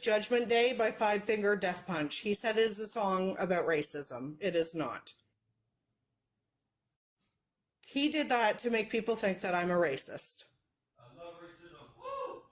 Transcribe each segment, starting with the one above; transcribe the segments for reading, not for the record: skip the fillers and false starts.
Judgment Day by Five Finger Death Punch. He said it is a song about racism. It is not. He did that to make people think that I'm a racist. I love racism. Woo!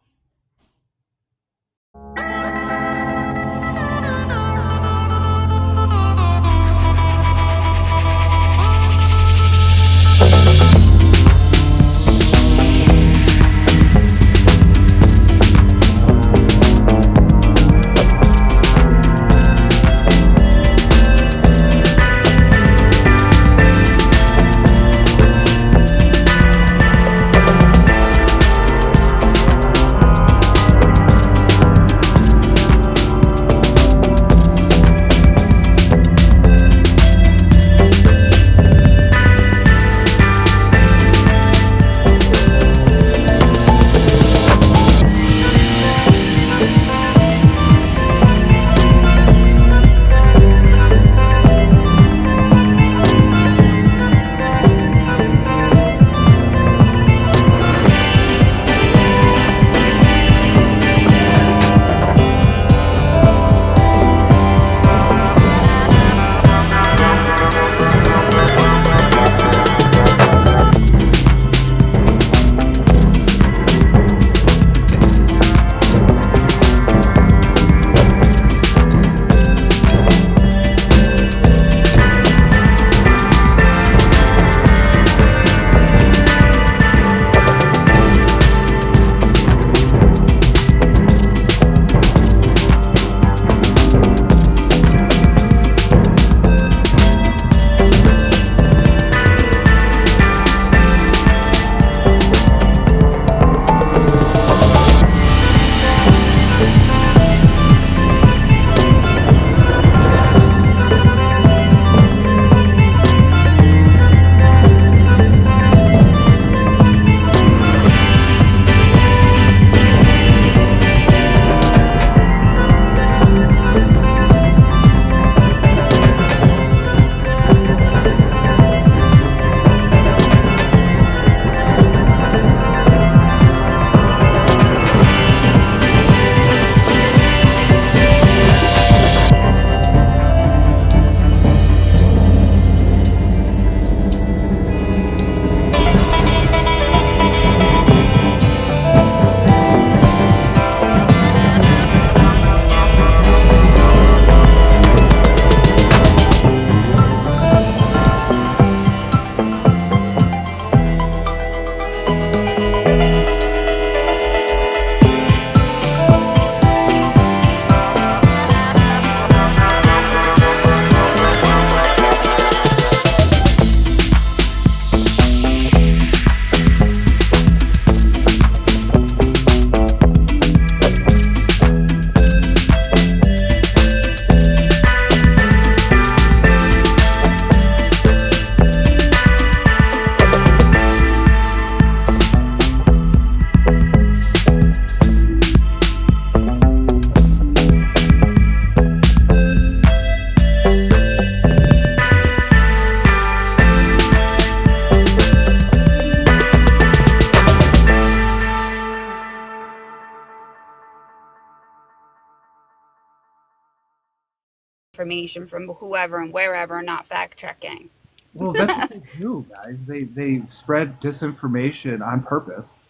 Information from whoever and wherever, not fact checking. Well, that's what they do, guys. They spread disinformation on purpose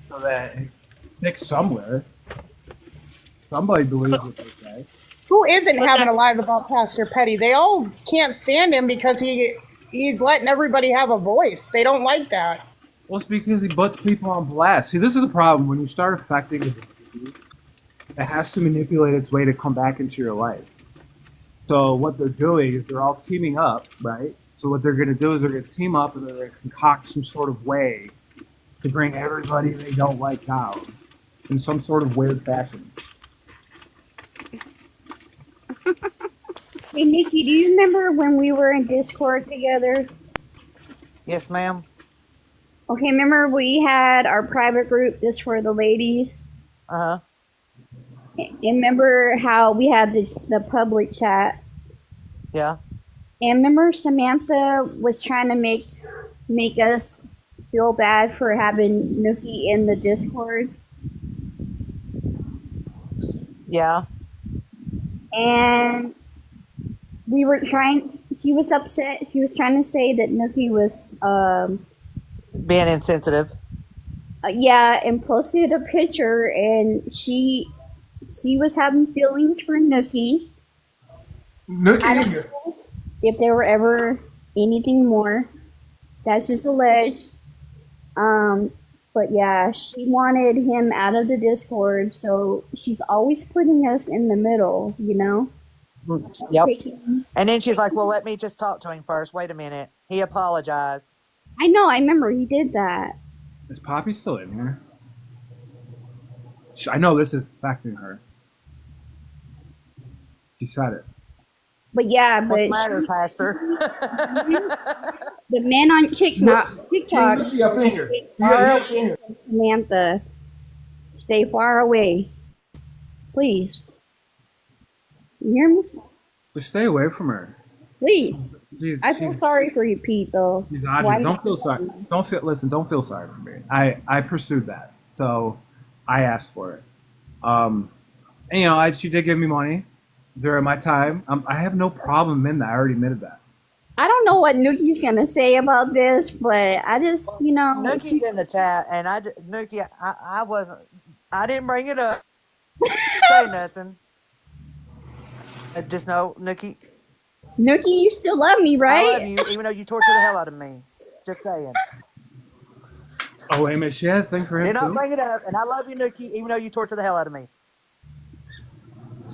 so that it sticks somewhere. Somebody believes what they say. Who isn't having a live about Pastor Petty? They all can't stand him because he's letting everybody have a voice. They don't like that. Well, it's because he puts people on blast. See, this is the problem. When you start affecting a disease, it has to manipulate its way to come back into your life. So what they're doing is they're all teaming up, right? So what they're going to do is they're going to team up and they're going to concoct some sort of way to bring everybody they don't like down in some sort of weird fashion. Hey, Nikki, do you remember when we were in Discord together? Yes, ma'am. Okay, remember we had our private group just for the ladies? Uh-huh. And remember how we had the public chat? Yeah. And remember Samantha was trying to make us feel bad for having Nookie in the Discord? Yeah. And we were trying. She was upset. She was trying to say that Nookie was, Being insensitive. yeah, and posted a picture, and she was having feelings for Nookie. I don't know if there were ever anything more. That's just alleged. But yeah, she wanted him out of the Discord, so she's always putting us in the middle, you know? Yep. Taking, And then she's like, well, let me just talk to him first. Wait a minute. He apologized. I know, I remember he did that. Is Poppy still in here? I know this is affecting her. She said it. But yeah, What's the but matter, Pastor? the men on TikTok Up in here. far away from Samantha. Stay far away. Please. You hear me? Just stay away from her. Please. I feel She's sorry for you, Pete, though. She's Why Audrey. do Don't you- feel sorry. Don't feel sorry for me. I pursued that, so I asked for it. And you know, she did give me money during my time. I have no problem in that. I already admitted that. I don't know what Nuki's gonna say about this, but I just, you know, Nuki's in the chat, and Nuki, I wasn't, I didn't bring it up. Say nothing. Just know, Nuki, Nuki, you still love me, right? I love you, even though you torture the hell out of me. Just saying. Oh, wait a minute. She had a thing for him Did not too. bring it up, and I love you, Nuki, even though you torture the hell out of me.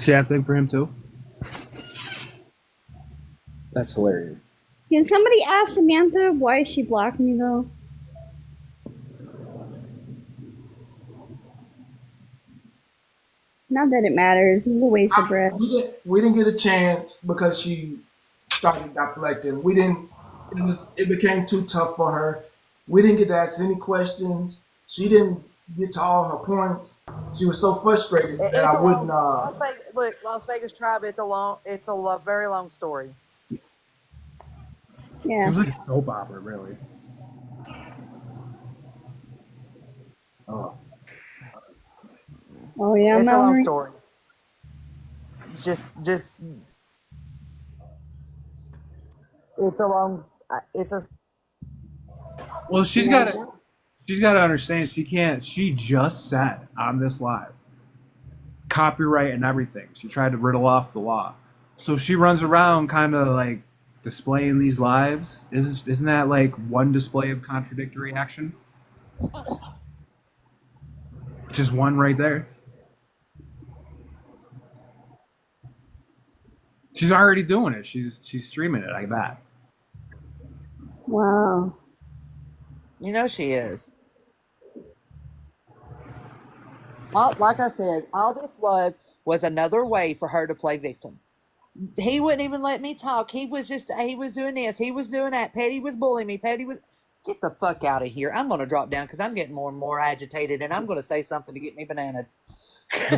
She had a thing for him too. That's hilarious. Can somebody ask Samantha why she blocked me though? Not that it matters. It's a waste of breath. We didn't get a chance because she started deflecting. We didn't. It became too tough for her. We didn't get to ask any questions. She didn't get to all her points. She was so frustrated that I wouldn't. Look, Las Vegas Tribe. It's a very long story. Yeah. Seems like a soap opera, really. Oh. Oh yeah, It's a long Mallory. story. Just it's a long. It's a. Well, she's got to understand. She just said on this live, copyright and everything. She tried to riddle off the law, so she runs around kind of like displaying these lives. Isn't that like one display of contradictory action? Just one right there. She's already doing it. She's streaming it like that. Wow. You know she is. Like I said, all this was another way for her to play victim. He wouldn't even let me talk. He was doing this. He was doing that. Petty was bullying me. Get the fuck out of here. I'm going to drop down because I'm getting more and more agitated, and I'm going to say something to get me bananaed. The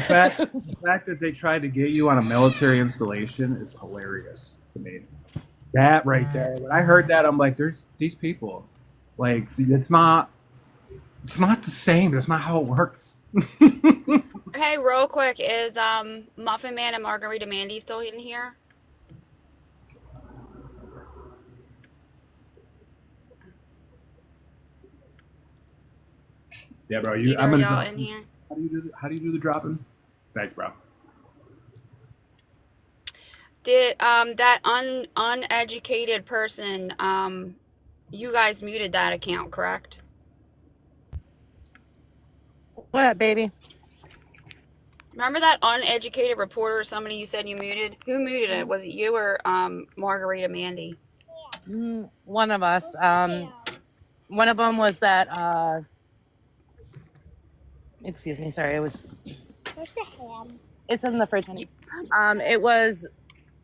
fact that they tried to get you on a military installation is hilarious to me. That right there. When I heard that, I'm like, there's these people. Like, it's not the same. That's not how it works. Hey, real quick, is Muffin Man and Margarita Mandy still in here? Yeah, bro. Either I'm of gonna y'all drop in here? How do you do the dropping? Thanks, bro. Did that uneducated person, you guys muted that account, correct? What up, baby? Remember that uneducated reporter, somebody you said you muted? Who muted it? Was it you or Margarita Mandy? One of us. One of them was that. Excuse me. Sorry, it was. Where's the ham? It's in the fridge, honey. It was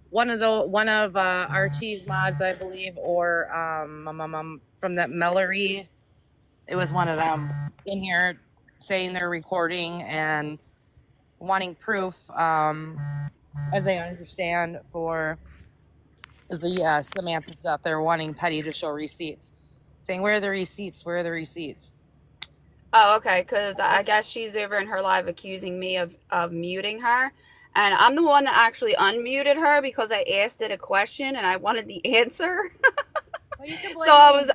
one of Archie's mods, I believe, or from that Mellery. It was one of them in here saying they're recording and wanting proof, as I understand, for the Samantha stuff. They're wanting Petty to show receipts, saying, "Where are the receipts? Where are the receipts?" Oh, okay, because I guess she's over in her live accusing me of muting her. And I'm the one that actually unmuted her because I asked it a question and I wanted the answer. Well, you can So blame me.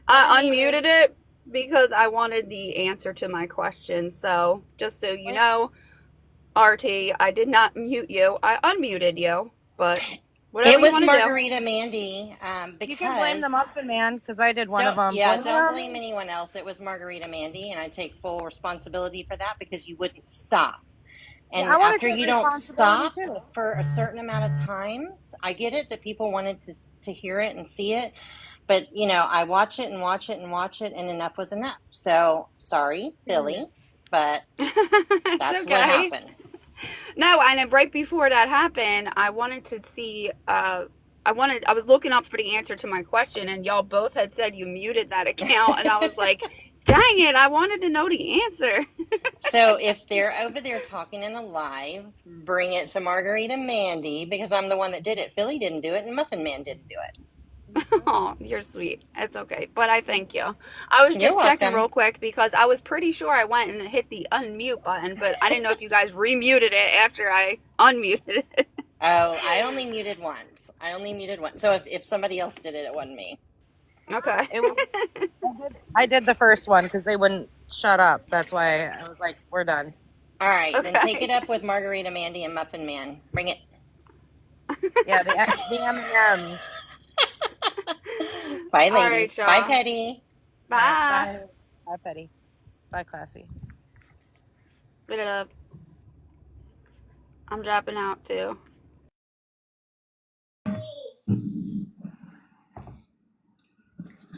I Blame me, unmuted it because I wanted the answer to my question. So just so you Blame- know, RT, I did not mute you. I unmuted you, but whatever It you was want to do. Margarita Mandy, You can blame the because Muffin Man because I did one of don't, them. yeah, Blame it don't on blame me. anyone else. It was Margarita Mandy, and I take full responsibility for that because you wouldn't stop. Yeah, And I want to after take you don't responsibility stop too. for a certain amount of times, I get it that people wanted to hear it and see it, but I watch it and watch it and watch it, and enough was enough. So sorry, Billy, but It's that's what okay. happened. No, and then right before that happened, I wanted to see. I was looking up for the answer to my question, and y'all both had said you muted that account, and I was like, "Dang it! I wanted to know the answer." So if they're over there talking in a live, bring it to Margarita Mandy because I'm the one that did it. Philly didn't do it, and Muffin Man didn't do it. Oh, you're sweet. It's okay, but I thank you. I was You're just checking real welcome. quick because I was pretty sure I went and hit the unmute button, but I didn't know if you guys remuted it after I unmuted it. Oh, I only muted once. I only muted once. So if somebody else did it, it wasn't me. Okay. It was, I did the first one because they wouldn't shut up. That's why I was like, we're done. All right, then take it Okay. up with Margarita Mandy and Muffin Man. Bring it. Yeah, the M&Ms. Bye, All right, ladies. Bye, y'all. Petty. All right, Bye. bye. Bye, Petty. Bye, Classy. Spit it up. I'm dropping out too.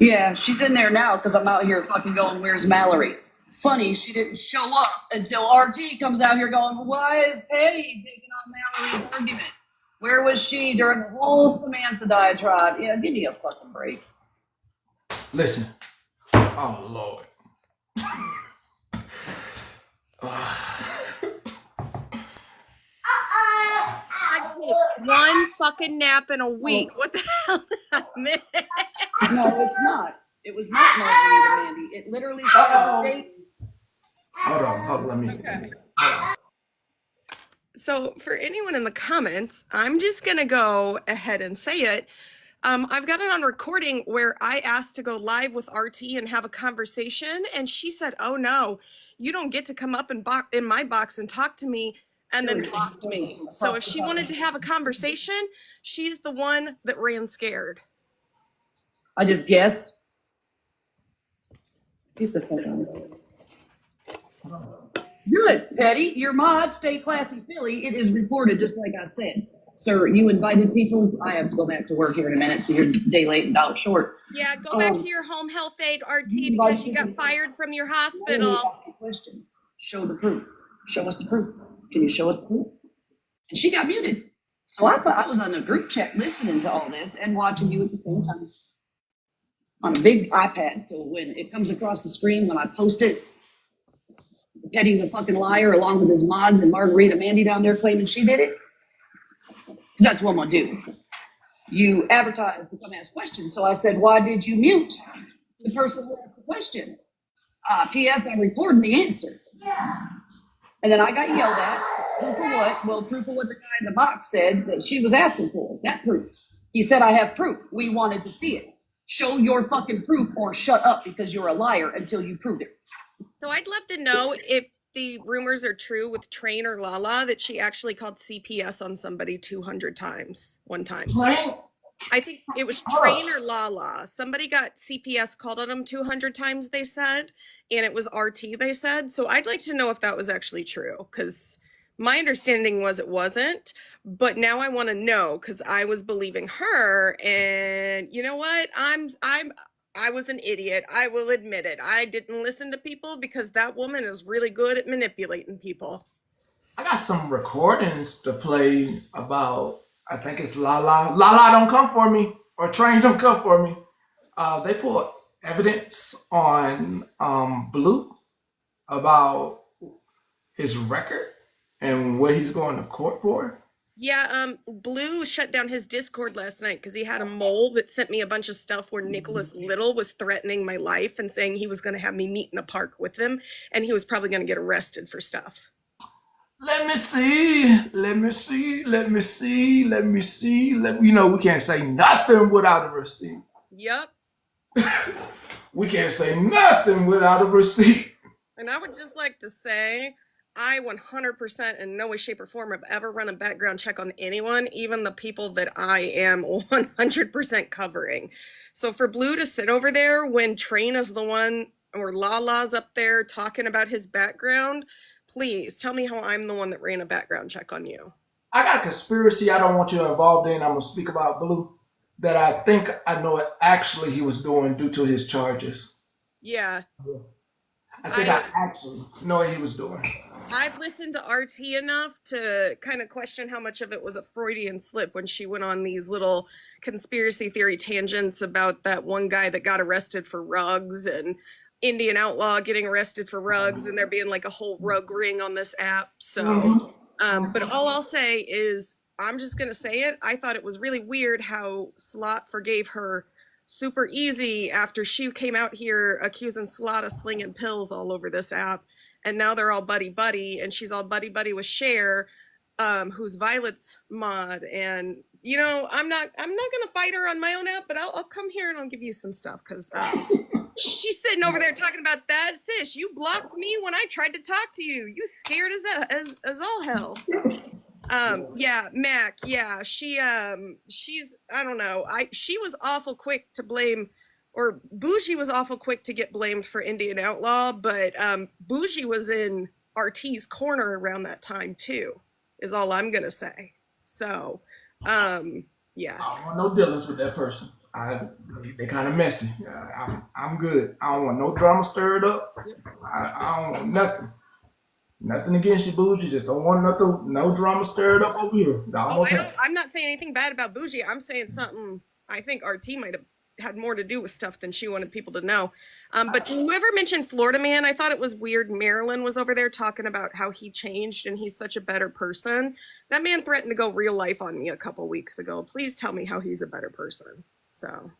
Yeah, she's in there now because I'm out here fucking going, where's Mallory? Funny, she didn't show up until RT comes out here going, why is Petty taking on Mallory's argument? Where was she during the whole Samantha diatribe? Yeah, give me a fucking break. Listen. Oh, Lord. I take one fucking nap in a week. What the hell did I miss? No, it's not. It was not Margarita Mandy. It literally said state. Hold on. Let me. Okay. Hold on. So, for anyone in the comments, I'm just going to go ahead and say it. I've got it on recording where I asked to go live with RT and have a conversation, and she said, "Oh no, you don't get to come up in my box and talk to me," and then blocked me. So if she wanted to have a conversation, she's the one that ran scared. I just guess. Get the fuck out of here. Good, Petty. Your mod, stay classy, Philly. It is recorded, just like I said. Sir, you invited people. I have to go back to work here in a minute, so you're a day late and out short. Yeah, go back to your home health aide, RT, because you got fired from your hospital. Question. Show the proof. Show us the proof. Can you show us the proof? And she got muted. So I thought I was on a group chat listening to all this and watching you at the same time on a big iPad. So when it comes across the screen, when I post it, Petty's a fucking liar along with his mods and Margarita Mandy down there claiming she did it. Because that's what I'm going to do. You advertise to come ask questions. So I said, why did you mute the person who asked the question? P.S. I'm recording the answer. And then I got yelled at. Proof of what? Well, proof of what the guy in the box said that she was asking for. That proof. He said, I have proof. We wanted to see it. Show your fucking proof or shut up because you're a liar until you prove it. So I'd love to know if the rumors are true with Train or Lala that she actually called CPS on somebody 200 times one time. Train? I think it was Train or Lala. Somebody got CPS called on them 200 times, they said, and it was RT, they said. So I'd like to know if that was actually true, because my understanding was it wasn't, but now I want to know because I was believing her, and you know what? I was an idiot. I will admit it. I didn't listen to people because that woman is really good at manipulating people. I got some recordings to play about, I think it's Lala. Lala don't come for me, or Train don't come for me. They put evidence on Blue about his record and what he's going to court for. Yeah, Blue shut down his Discord last night because he had a mole that sent me a bunch of stuff where Nicholas Little was threatening my life and saying he was going to have me meet in a park with him, and he was probably going to get arrested for stuff. Let me see. Let me see. Let me see. Let me see. We can't say nothing without a receipt. Yep. We can't say nothing without a receipt. And I would just like to say, I 100% in no way, shape, or form have ever run a background check on anyone, even the people that I am 100% covering. So for Blue to sit over there when Train is the one, or Lala's up there talking about his background, please tell me how I'm the one that ran a background check on you. I got a conspiracy I don't want you involved in. I'm going to speak about Blue. That I think I know what actually he was doing due to his charges. Yeah. I think I actually know what he was doing. I've listened to RT enough to kind of question how much of it was a Freudian slip when she went on these little conspiracy theory tangents about that one guy that got arrested for rugs and Indian Outlaw getting arrested for rugs and there being like a whole rug ring on this app. So, but all I'll say is I'm just going to say it. I thought it was really weird how Slot forgave her super easy after she came out here accusing Slot of slinging pills all over this app. And now they're all buddy-buddy, and she's all buddy-buddy with Cher, who's Violet's mod. And, I'm not gonna fight her on my own app, but I'll come here and I'll give you some stuff, because she's sitting over there talking about that. Sis, you blocked me when I tried to talk to you. You scared as all hell. So, yeah, Mac, yeah, she's, I don't know. She was awful quick to blame, or Bougie was awful quick to get blamed for Indian Outlaw, but Bougie was in RT's corner around that time too, is all I'm gonna say. So, yeah. I don't want no dealings with that person. They kind of messy. I'm good. I don't want no drama stirred up. I don't want nothing. Nothing against you, Bougie. Just don't want no drama stirred up over here. I'm not saying anything bad about Bougie. I'm saying something I think RT might have had more to do with stuff than she wanted people to know. But to whoever mentioned Florida Man, I thought it was weird. Marilyn was over there talking about how he changed and he's such a better person. That man threatened to go real life on me a couple weeks ago. Please tell me how he's a better person. So,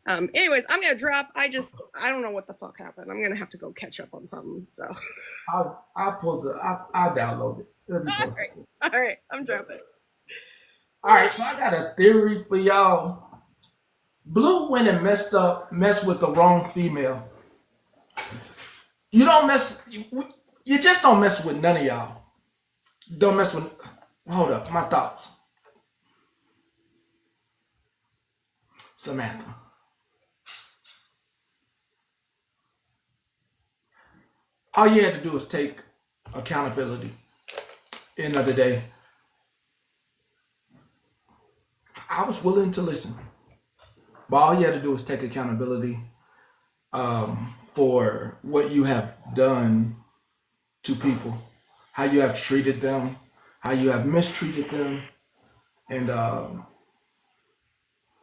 anyways, I'm gonna drop. I don't know what the fuck happened. I'm gonna have to go catch up on something. So, I'll download it. All right, I'm dropping. All right, so I got a theory for y'all. Blue went and messed with the wrong female. You just don't mess with none of y'all. Don't mess with, hold up, my thoughts. Samantha. All you had to do was take accountability. End of the day, I was willing to listen. But all you had to do was take accountability for what you have done to people, how you have treated them, how you have mistreated them, and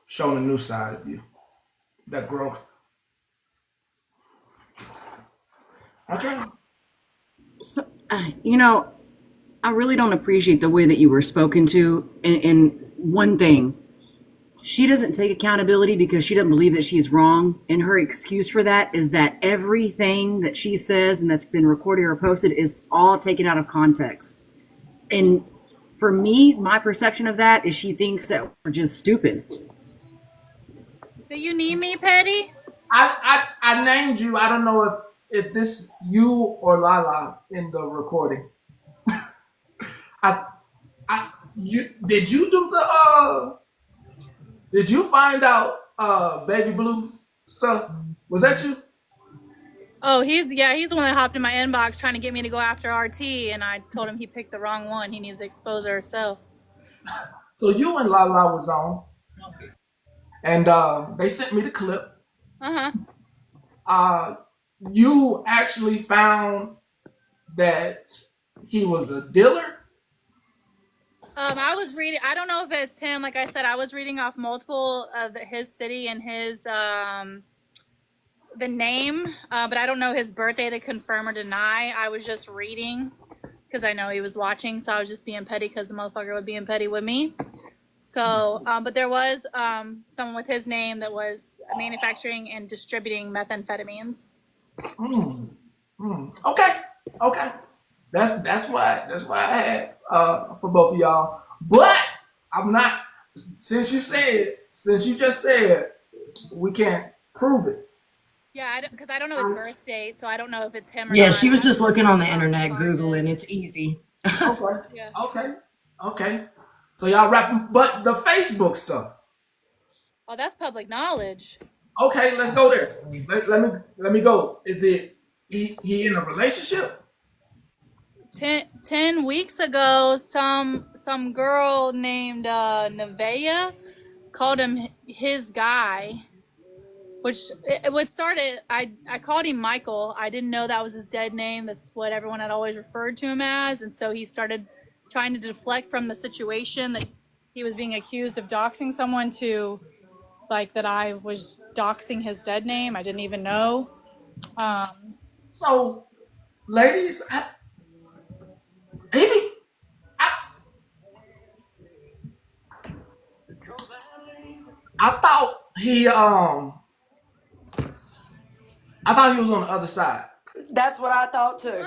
shown a new side of you, that growth. So, I really don't appreciate the way that you were spoken to. And one thing, she doesn't take accountability because she doesn't believe that she's wrong. And her excuse for that is that everything that she says and that's been recorded or posted is all taken out of context. And for me, my perception of that is she thinks that we're just stupid. Do you need me, Petty? I named you. I don't know if this you or Lala in the recording. Did you find out Baby Blue stuff? Was that you? Oh, he's the one that hopped in my inbox trying to get me to go after RT, and I told him he picked the wrong one. He needs to expose herself. So you and Lala was on, and they sent me the clip. You actually found that he was a dealer? I was reading, I don't know if it's him. Like I said, I was reading off multiple of his city and his, the name, but I don't know his birthday to confirm or deny. I was just reading because I know he was watching, so I was just being petty because the motherfucker was being petty with me. So, but there was someone with his name that was manufacturing and distributing methamphetamines. Okay. That's why I had for both of y'all. But I'm not. Since you just said we can't prove it. Yeah, because I don't know his birth date, so I don't know if it's him or Yeah, not. she was just looking on the internet, charges. Googling. It's easy. Yeah. Okay. So y'all rapping, but the Facebook stuff. Oh, that's public knowledge. Okay, let's go there. Let me go. Is it he in a relationship? 10 weeks ago, some girl named Nevaeh called him his guy, which it was started. I called him Michael. I didn't know that was his dead name. That's what everyone had always referred to him as, and so he started trying to deflect from the situation that he was being accused of doxing someone to, like, that I was doxing his dead name. I didn't even know. So, ladies, I thought he was on the other side. That's what I thought too.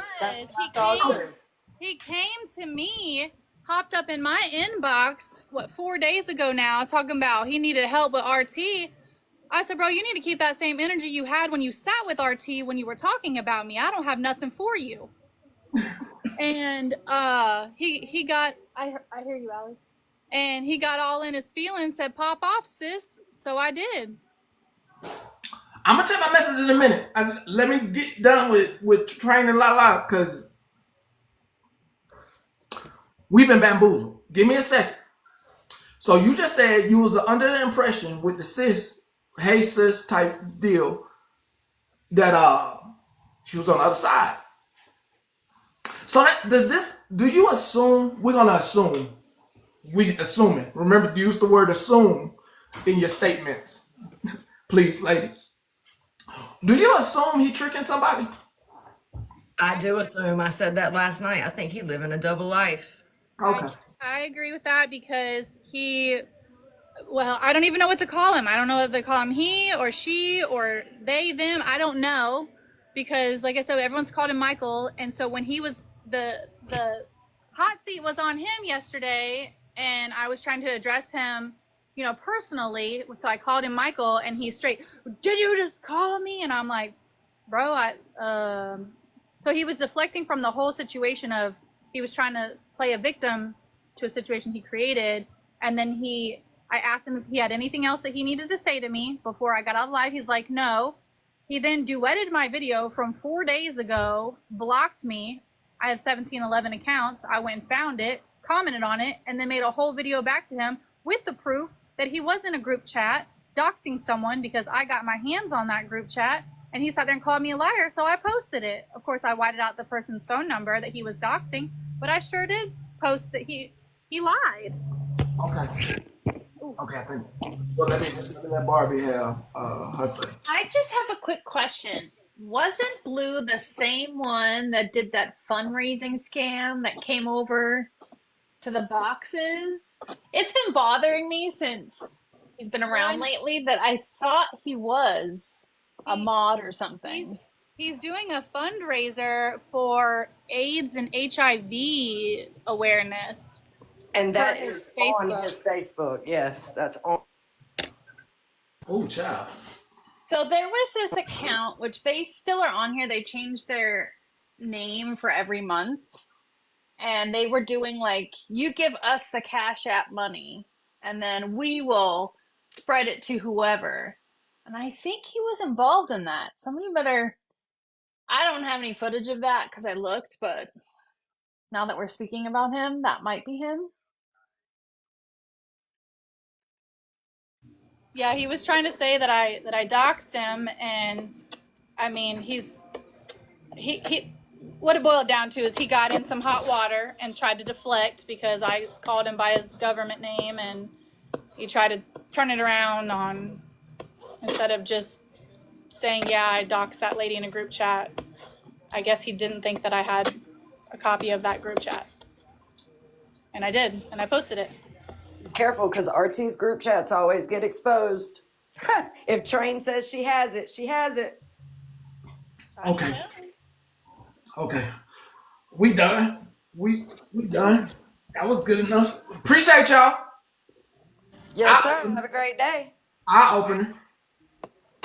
He came to me, hopped up in my inbox, 4 days ago now, talking about he needed help with RT. I said, bro, you need to keep that same energy you had when you sat with RT when you were talking about me. I don't have nothing for you. And he got, I hear you, Allie. And he got all in his feelings, said, pop off, sis. So I did. I'm gonna check my message in a minute. Let me get done with training La because we've been bamboozled. Give me a second. So you just said you was under the impression with the sis, hey sis type deal that she was on the other side. So do you assume, we're gonna assume, we assuming. Remember to use the word assume in your statements. Please, ladies. Do you assume he tricking somebody? I do assume. I said that last night. I think he living a double life. Okay. I agree with that because I don't even know what to call him. I don't know if they call him he or she or they, them. I don't know because, like I said, everyone's called him Michael. And so when he was, the hot seat was on him yesterday and I was trying to address him, personally. So I called him Michael and he's straight, did you just call me? And I'm like, bro, so he was deflecting from the whole situation of, he was trying to play a victim to a situation he created. And then I asked him if he had anything else that he needed to say to me before I got out of live. He's like, no. He then duetted my video from 4 days ago, blocked me. I have 1711 accounts. I went and found it, commented on it, and then made a whole video back to him with the proof that he was in a group chat doxing someone because I got my hands on that group chat. And he sat there and called me a liar, so I posted it. Of course, I whited out the person's phone number that he was doxing, but I sure did post that he lied. Okay. I think. Well, let me let Barbie have her say. I just have a quick question. Wasn't Blue the same one that did that fundraising scam that came over to the boxes? It's been bothering me since he's been around lately that I thought he was a mod or something. He's doing a fundraiser for AIDS and HIV awareness. And that is on his Facebook. Yes, that's on. Oh, child. So there was this account, which they still are on here. They changed their name for every month. And they were doing like, you give us the Cash App money, and then we will spread it to whoever. And I think he was involved in that. Somebody better... I don't have any footage of that because I looked, but now that we're speaking about him, that might be him. Yeah, he was trying to say that I doxed him, and I mean, he what it boiled down to is he got in some hot water and tried to deflect because I called him by his government name, and he tried to turn it around on, instead of just saying, yeah, I doxed that lady in a group chat. I guess he didn't think that I had a copy of that group chat. And I did, and I posted it. Careful, because RT's group chats always get exposed. If Train says she has it, she has it. Okay. Okay. We done. We done. That was good enough. Appreciate y'all. Yes, sir. Have a great day. Eye opener.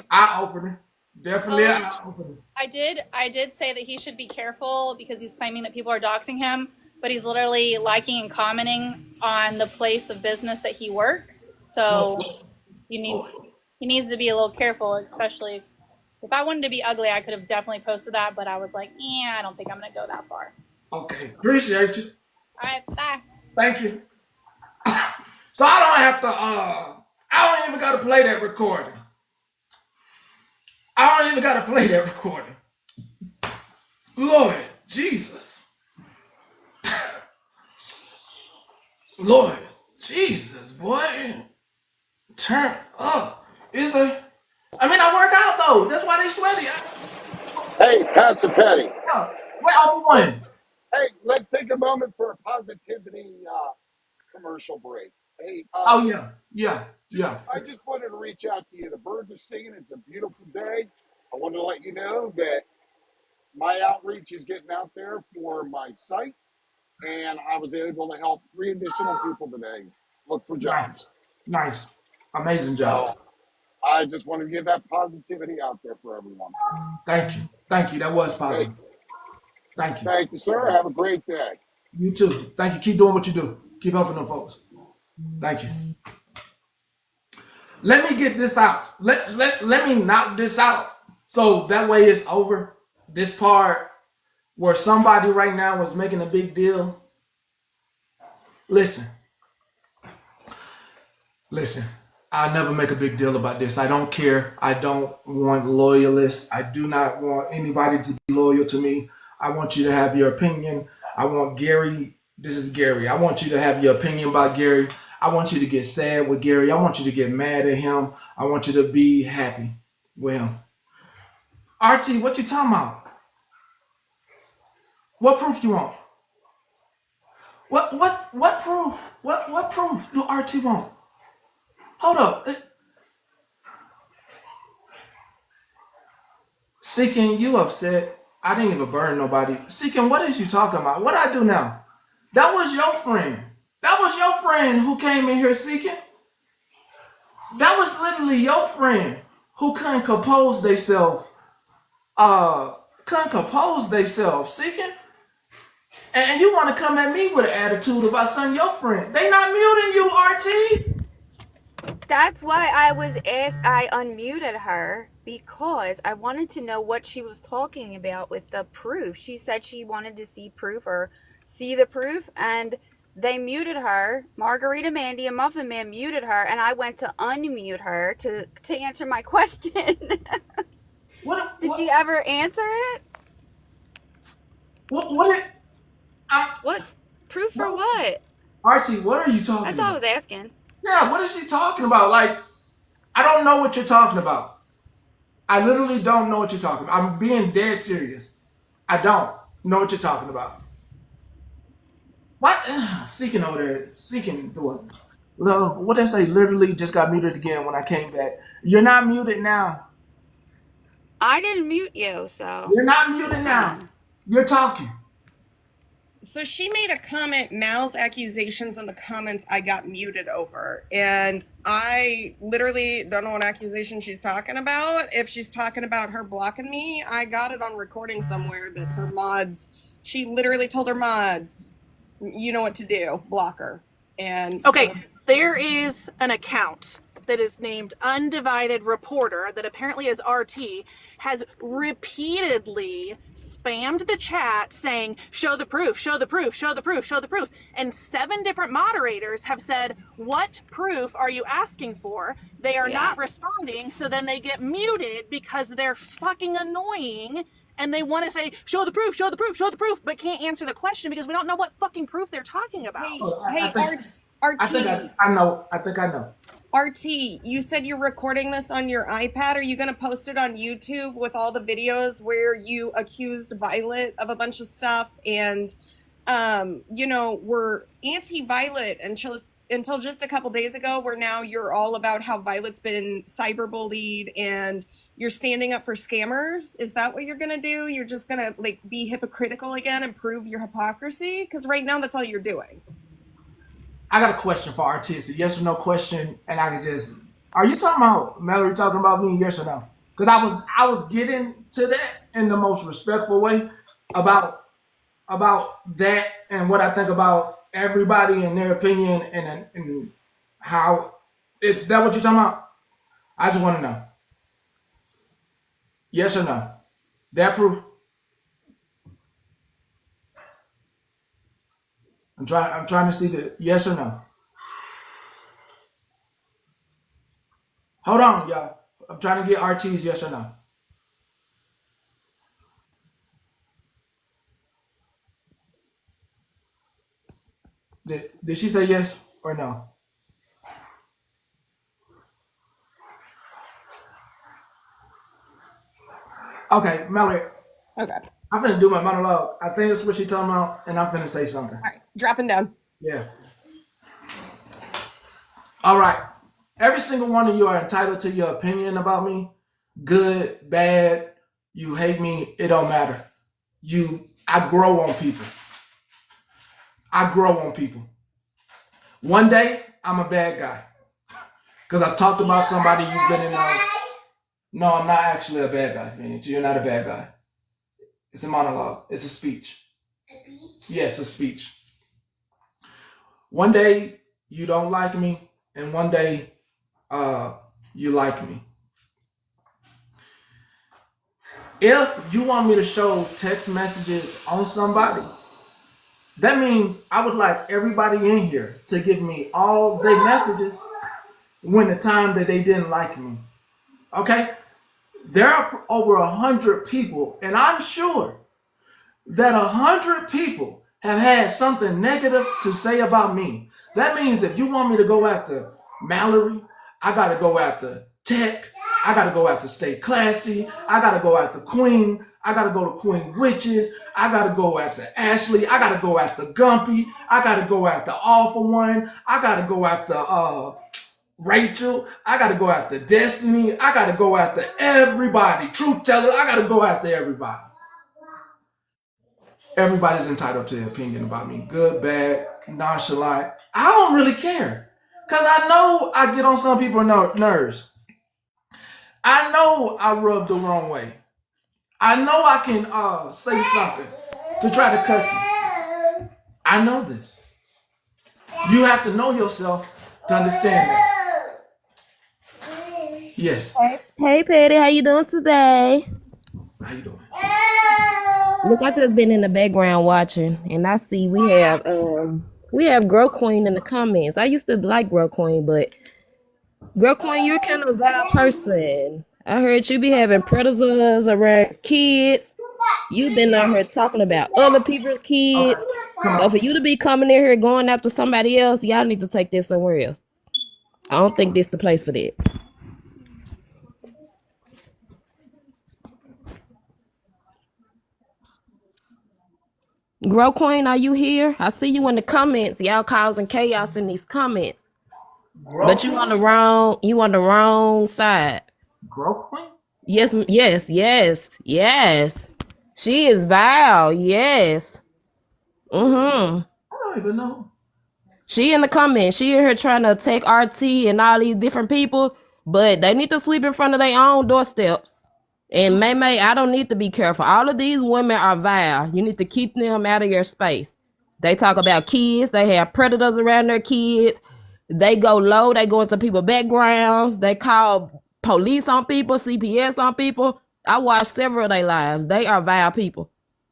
Eye opener. Definitely an eye opener. I did say that he should be careful because he's claiming that people are doxing him, but he's literally liking and commenting on the place of business that he works. So he needs to be a little careful, especially if I wanted to be ugly, I could have definitely posted that, but I was like, yeah, I don't think I'm gonna go that far. Okay. Appreciate you. All right, bye. Thank you. So I don't have to I don't even gotta play that recording. I don't even gotta play that recording. Lord Jesus. Lord Jesus, boy. Turn up. Is there? I mean, I work out though. That's why they sweaty. Hey, Pastor Petty. Wait, off one. Hey, let's take a moment for a positivity commercial break. Hey. Oh yeah. I just wanted to reach out to you. The birds are singing. It's a beautiful day. I wanted to let you know that my outreach is getting out there for my site, and I was able to help 3 additional people today look for jobs. Nice. Amazing job. So I just want to give that positivity out there for everyone. Thank you. That was positive. Thank you. Thank you, sir. Have a great day. You too. Thank you. Keep doing what you do. Keep helping them folks. Thank you. Let me get this out. Let me knock this out. So that way it's over. This part where somebody right now is making a big deal. Listen. I never make a big deal about this. I don't care. I don't want loyalists. I do not want anybody to be loyal to me. I want you to have your opinion. I want Gary. This is Gary. I want you to have your opinion about Gary. I want you to get sad with Gary. I want you to get mad at him. I want you to be happy with him. RT, what you talking about? What proof you want? What proof? What proof do RT want? Hold up. Seeking, you upset. I didn't even burn nobody. Seeking, what is you talking about? What I do now? That was your friend. That was your friend who came in here seeking. That was literally your friend who couldn't compose themselves. Seeking. And you want to come at me with an attitude about something your friend. They not muting you, RT. That's why I unmuted her, because I wanted to know what she was talking about with the proof. She said she wanted to see proof or see the proof, and they muted her. Margarita Mandy and Muffin Man muted her, and I went to unmute her to answer my question. Did she ever answer it? What proof for what? RT, what are you talking about? That's all I was asking. Yeah, what is she talking about? Like, I don't know what you're talking about. I literally don't know what you're talking about. I'm being dead serious. I don't know what you're talking about. What? Seeking over there. Seeking doing. What did I say? Literally just got muted again when I came back. You're not muted now. I didn't mute you, so. You're not muted now. You're talking. So she made a comment, Mal's accusations in the comments I got muted over. And I literally don't know what accusation she's talking about. If she's talking about her blocking me, I got it on recording somewhere that her mods, she literally told her mods, you know what to do, block her. And okay, there is an account that is named Undivided Reporter that apparently is RT, has repeatedly spammed the chat saying, show the proof, show the proof, show the proof, show the proof. And 7 different moderators have said, what proof are you asking for? They are not responding, so then they get muted because they're fucking annoying and they want to say, show the proof, show the proof, show the proof, but can't answer the question because we don't know what fucking proof they're talking about. Hey, RT. I think I know. RT, you said you're recording this on your iPad. Are you going to post it on YouTube with all the videos where you accused Violet of a bunch of stuff and, were anti-Violet until just a couple days ago, where now you're all about how Violet's been cyberbullied and you're standing up for scammers? Is that what you're going to do? You're just going to be hypocritical again and prove your hypocrisy? Because right now that's all you're doing. I got a question for RT. It's a yes or no question, and I can just. Are you talking about Mallory? Talking about me? Yes or no? Because I was getting to that in the most respectful way about that and what I think about everybody and their opinion and how it's that what you're talking about. I just want to know. Yes or no? That proof. I'm trying to see the yes or no. Hold on, y'all. I'm trying to get RT's yes or no. Did she say yes or no? Okay, Mallory. Okay. I'm finna do my monologue. I think that's what she's talking about, and I'm finna say something. All right. Dropping down. Yeah. All right. Every single one of you are entitled to your opinion about me. Good, bad, you hate me, it don't matter. I grow on people. I grow on people. One day, I'm a bad guy. Because I've talked about somebody you've been in a... No, I'm not actually a bad guy, Phoenix. You're not a bad guy. It's a monologue. It's a speech. Yes, a speech. One day, you don't like me, and one day, you like me. If you want me to show text messages on somebody, that means I would like everybody in here to give me all their messages when the time that they didn't like me. Okay? There are over 100 people, and I'm sure that 100 people have had something negative to say about me. That means if you want me to go after Mallory, I got to go after Tech. I got to go after Stay Classy. I got to go after Queen. I got to go to Queen Witches. I got to go after Ashley. I got to go after Gumpy. I got to go after Awful One. I got to go after Rachel. I got to go after Destiny. I got to go after everybody. Truth Teller. I got to go after everybody. Everybody's entitled to their opinion about me. Good, bad, nonchalant. I don't really care. Because I know I get on some people's nerves. I know I rub the wrong way. I know I can say something to try to cut you. I know this. You have to know yourself to understand that. Yes. Hey, Patty, how you doing today? How you doing? Look, I just been in the background watching, and I see we have Grow Queen in the comments. I used to like Grow Queen, but Grow Queen, you're kind of a vile person. I heard you be having predators around kids. You've been out here talking about other people's kids. So for you to be coming in here going after somebody else, y'all need to take this somewhere else. I don't think this the place for that. Grow Queen, are you here? I see you in the comments. Y'all causing chaos in these comments. But you on the wrong side. Grow Queen? Yes. She is vile, yes. I don't even know. She in the comments. She in here trying to attack RT and all these different people, but they need to sweep in front of their own doorsteps. And May, I don't need to be careful. All of these women are vile. You need to keep them out of your space. They talk about kids. They have predators around their kids. They go low. They go into people's backgrounds. They call police on people, CPS on people. I watched several of their lives. They are vile people.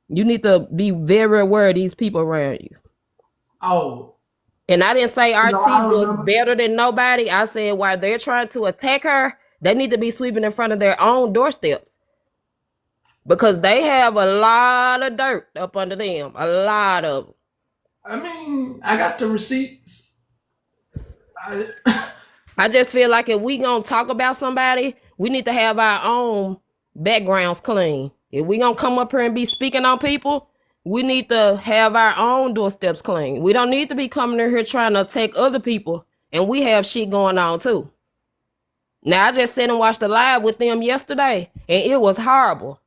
You need to be very aware of these people around you. Oh. And I didn't say RT was better than nobody. I said while they're trying to attack her, they need to be sweeping in front of their own doorsteps. Because they have a lot of dirt up under them. A lot of them. I mean, I got the receipts. I just feel like if we gonna talk about somebody, we need to have our own backgrounds clean. If we gonna come up here and be speaking on people, we need to have our own doorsteps clean. We don't need to be coming in here trying to attack other people, and we have shit going on too. Now I just sat and watched the live with them yesterday, and it was horrible.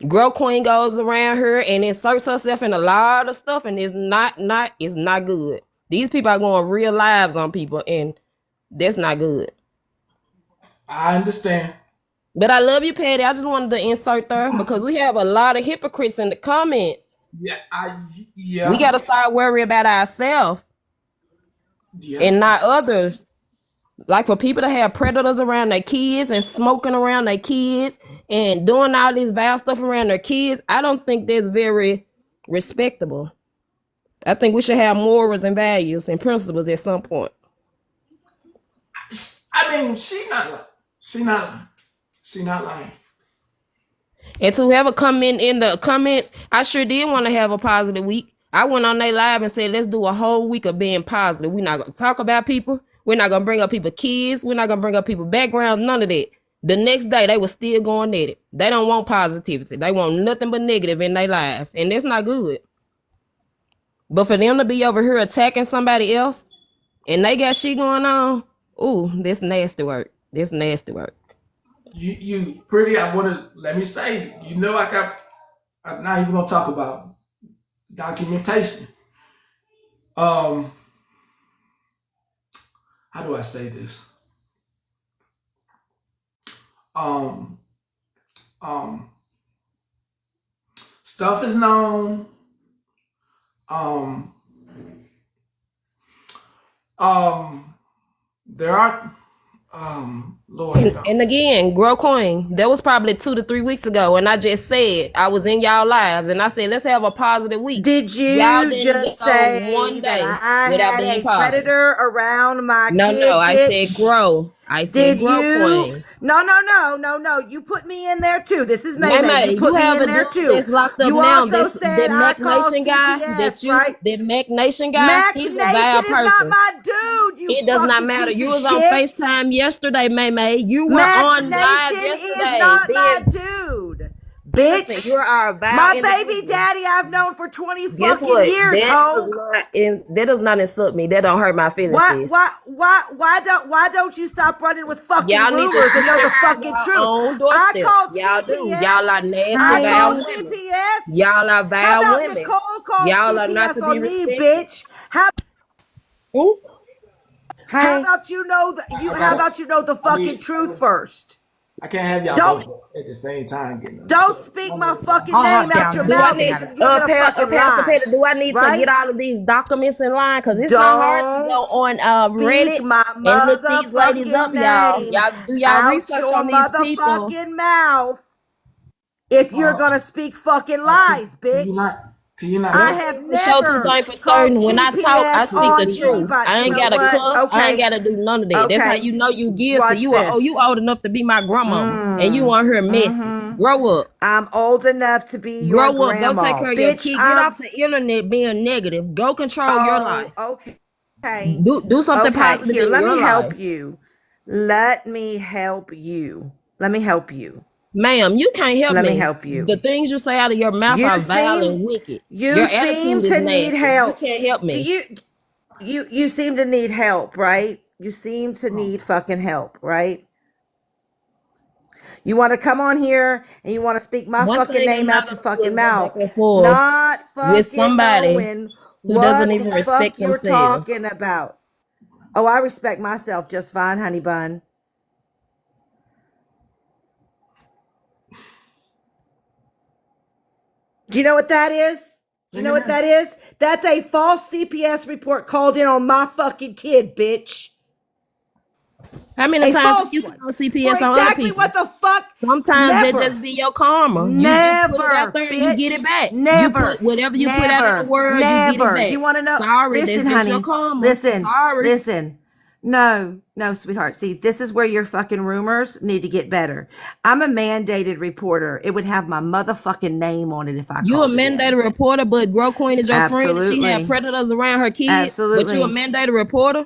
Girl Queen goes around her and inserts herself in a lot of stuff, and it's not good. These people are going real lives on people, and that's not good. I understand. But I love you, Patty. I just wanted to insert there because we have a lot of hypocrites in the comments. Yeah. We got to start worrying about ourselves and not others. Like for people to have predators around their kids and smoking around their kids and doing all this vile stuff around their kids, I don't think that's very respectable. I think we should have morals and values and principles at some point. I mean, she not lying. And to whoever come in the comments, I sure did want to have a positive week. I went on their live and said, let's do a whole week of being positive. We're not going to talk about people. We're not going to bring up people's kids. We're not going to bring up people's backgrounds, none of that. The next day, they were still going at it. They don't want positivity. They want nothing but negative in their lives. And that's not good. But for them to be over here attacking somebody else and they got shit going on, ooh, that's nasty work. That's nasty work. You pretty, I want to, let me say, I'm not even going to talk about documentation. How do I say this? Stuff is known. There are, Lord. And again, Girl Queen, that was probably 2 to 3 weeks ago, and I just said I was in y'all lives, and I said let's have a positive week. Did you just say one day that I had a predator around my kid? No, I said grow. I said grow Queen. No. You put me in there too. This is May. You put me in there too. That's locked up you now. Also said that I call Nation guy. CPS, right? That Mac Nation guy. Mac he's Nation a vile is person. not my dude. You it does not matter. You was on shit. FaceTime yesterday, May. You were Mac on Nation live yesterday. Is not my dude. Bitch, listen, you're our my baby daddy I've known for 20 fucking years, ho. That does not insult me. That don't hurt my feelings. Why don't you stop running with fucking rumors and know the fucking truth? I called y'all CPS. Do. Y'all are nasty. I called CPS. Y'all are vile How about women. Nicole called y'all CPS are not to on be me, bitch? How Hey. about you know the fucking truth first? I can't have y'all both at the same time. Don't speak my fucking name out your mouth. Pastor Peter, do I need to get all of these documents in line? Because it's not hard to go on Reddit and look these ladies up, y'all. Do y'all research on these people? Motherfucking mouth. If you're gonna speak fucking lies, bitch. I have never show two things for certain. When I talk, I speak the truth. I ain't gotta cuss. Okay. I ain't gotta do none of that. Okay. That's how you know you guilty. You old enough to be my grandmama, and you on her messy. Grow up. I'm old enough to be your grandma. Grow up. Go take care of your kid. Get off the internet being negative. Go control your life. Okay. Do something positive. Here, let me help you. Let me help you. Ma'am, you can't help me. Let me help you. The things you say out of your mouth are vile and wicked. You seem to need help. You can't help me. You seem to need help, right? You seem to need fucking help, right? You want to come on here and you want to speak my fucking name out your fucking mouth. Not fucking with somebody who doesn't even respect you're themselves. Talking about. Oh, I respect myself just fine, honey bun. Do you know what that is? That's a false CPS report called in on my fucking kid, bitch. How many times you call CPS on other people? What the fuck? Sometimes that just be your karma. Never. You put it out there and you get it back. Never. Whatever you put out in the world, you get it back. You want to know? Sorry, listen, that's honey. Just your karma. Listen. No, sweetheart. See, this is where your fucking rumors need to get better. I'm a mandated reporter. It would have my motherfucking name on it if I You a mandated reporter, but Grow Queen is your friend and she had predators around her kids. Absolutely. But you a mandated reporter?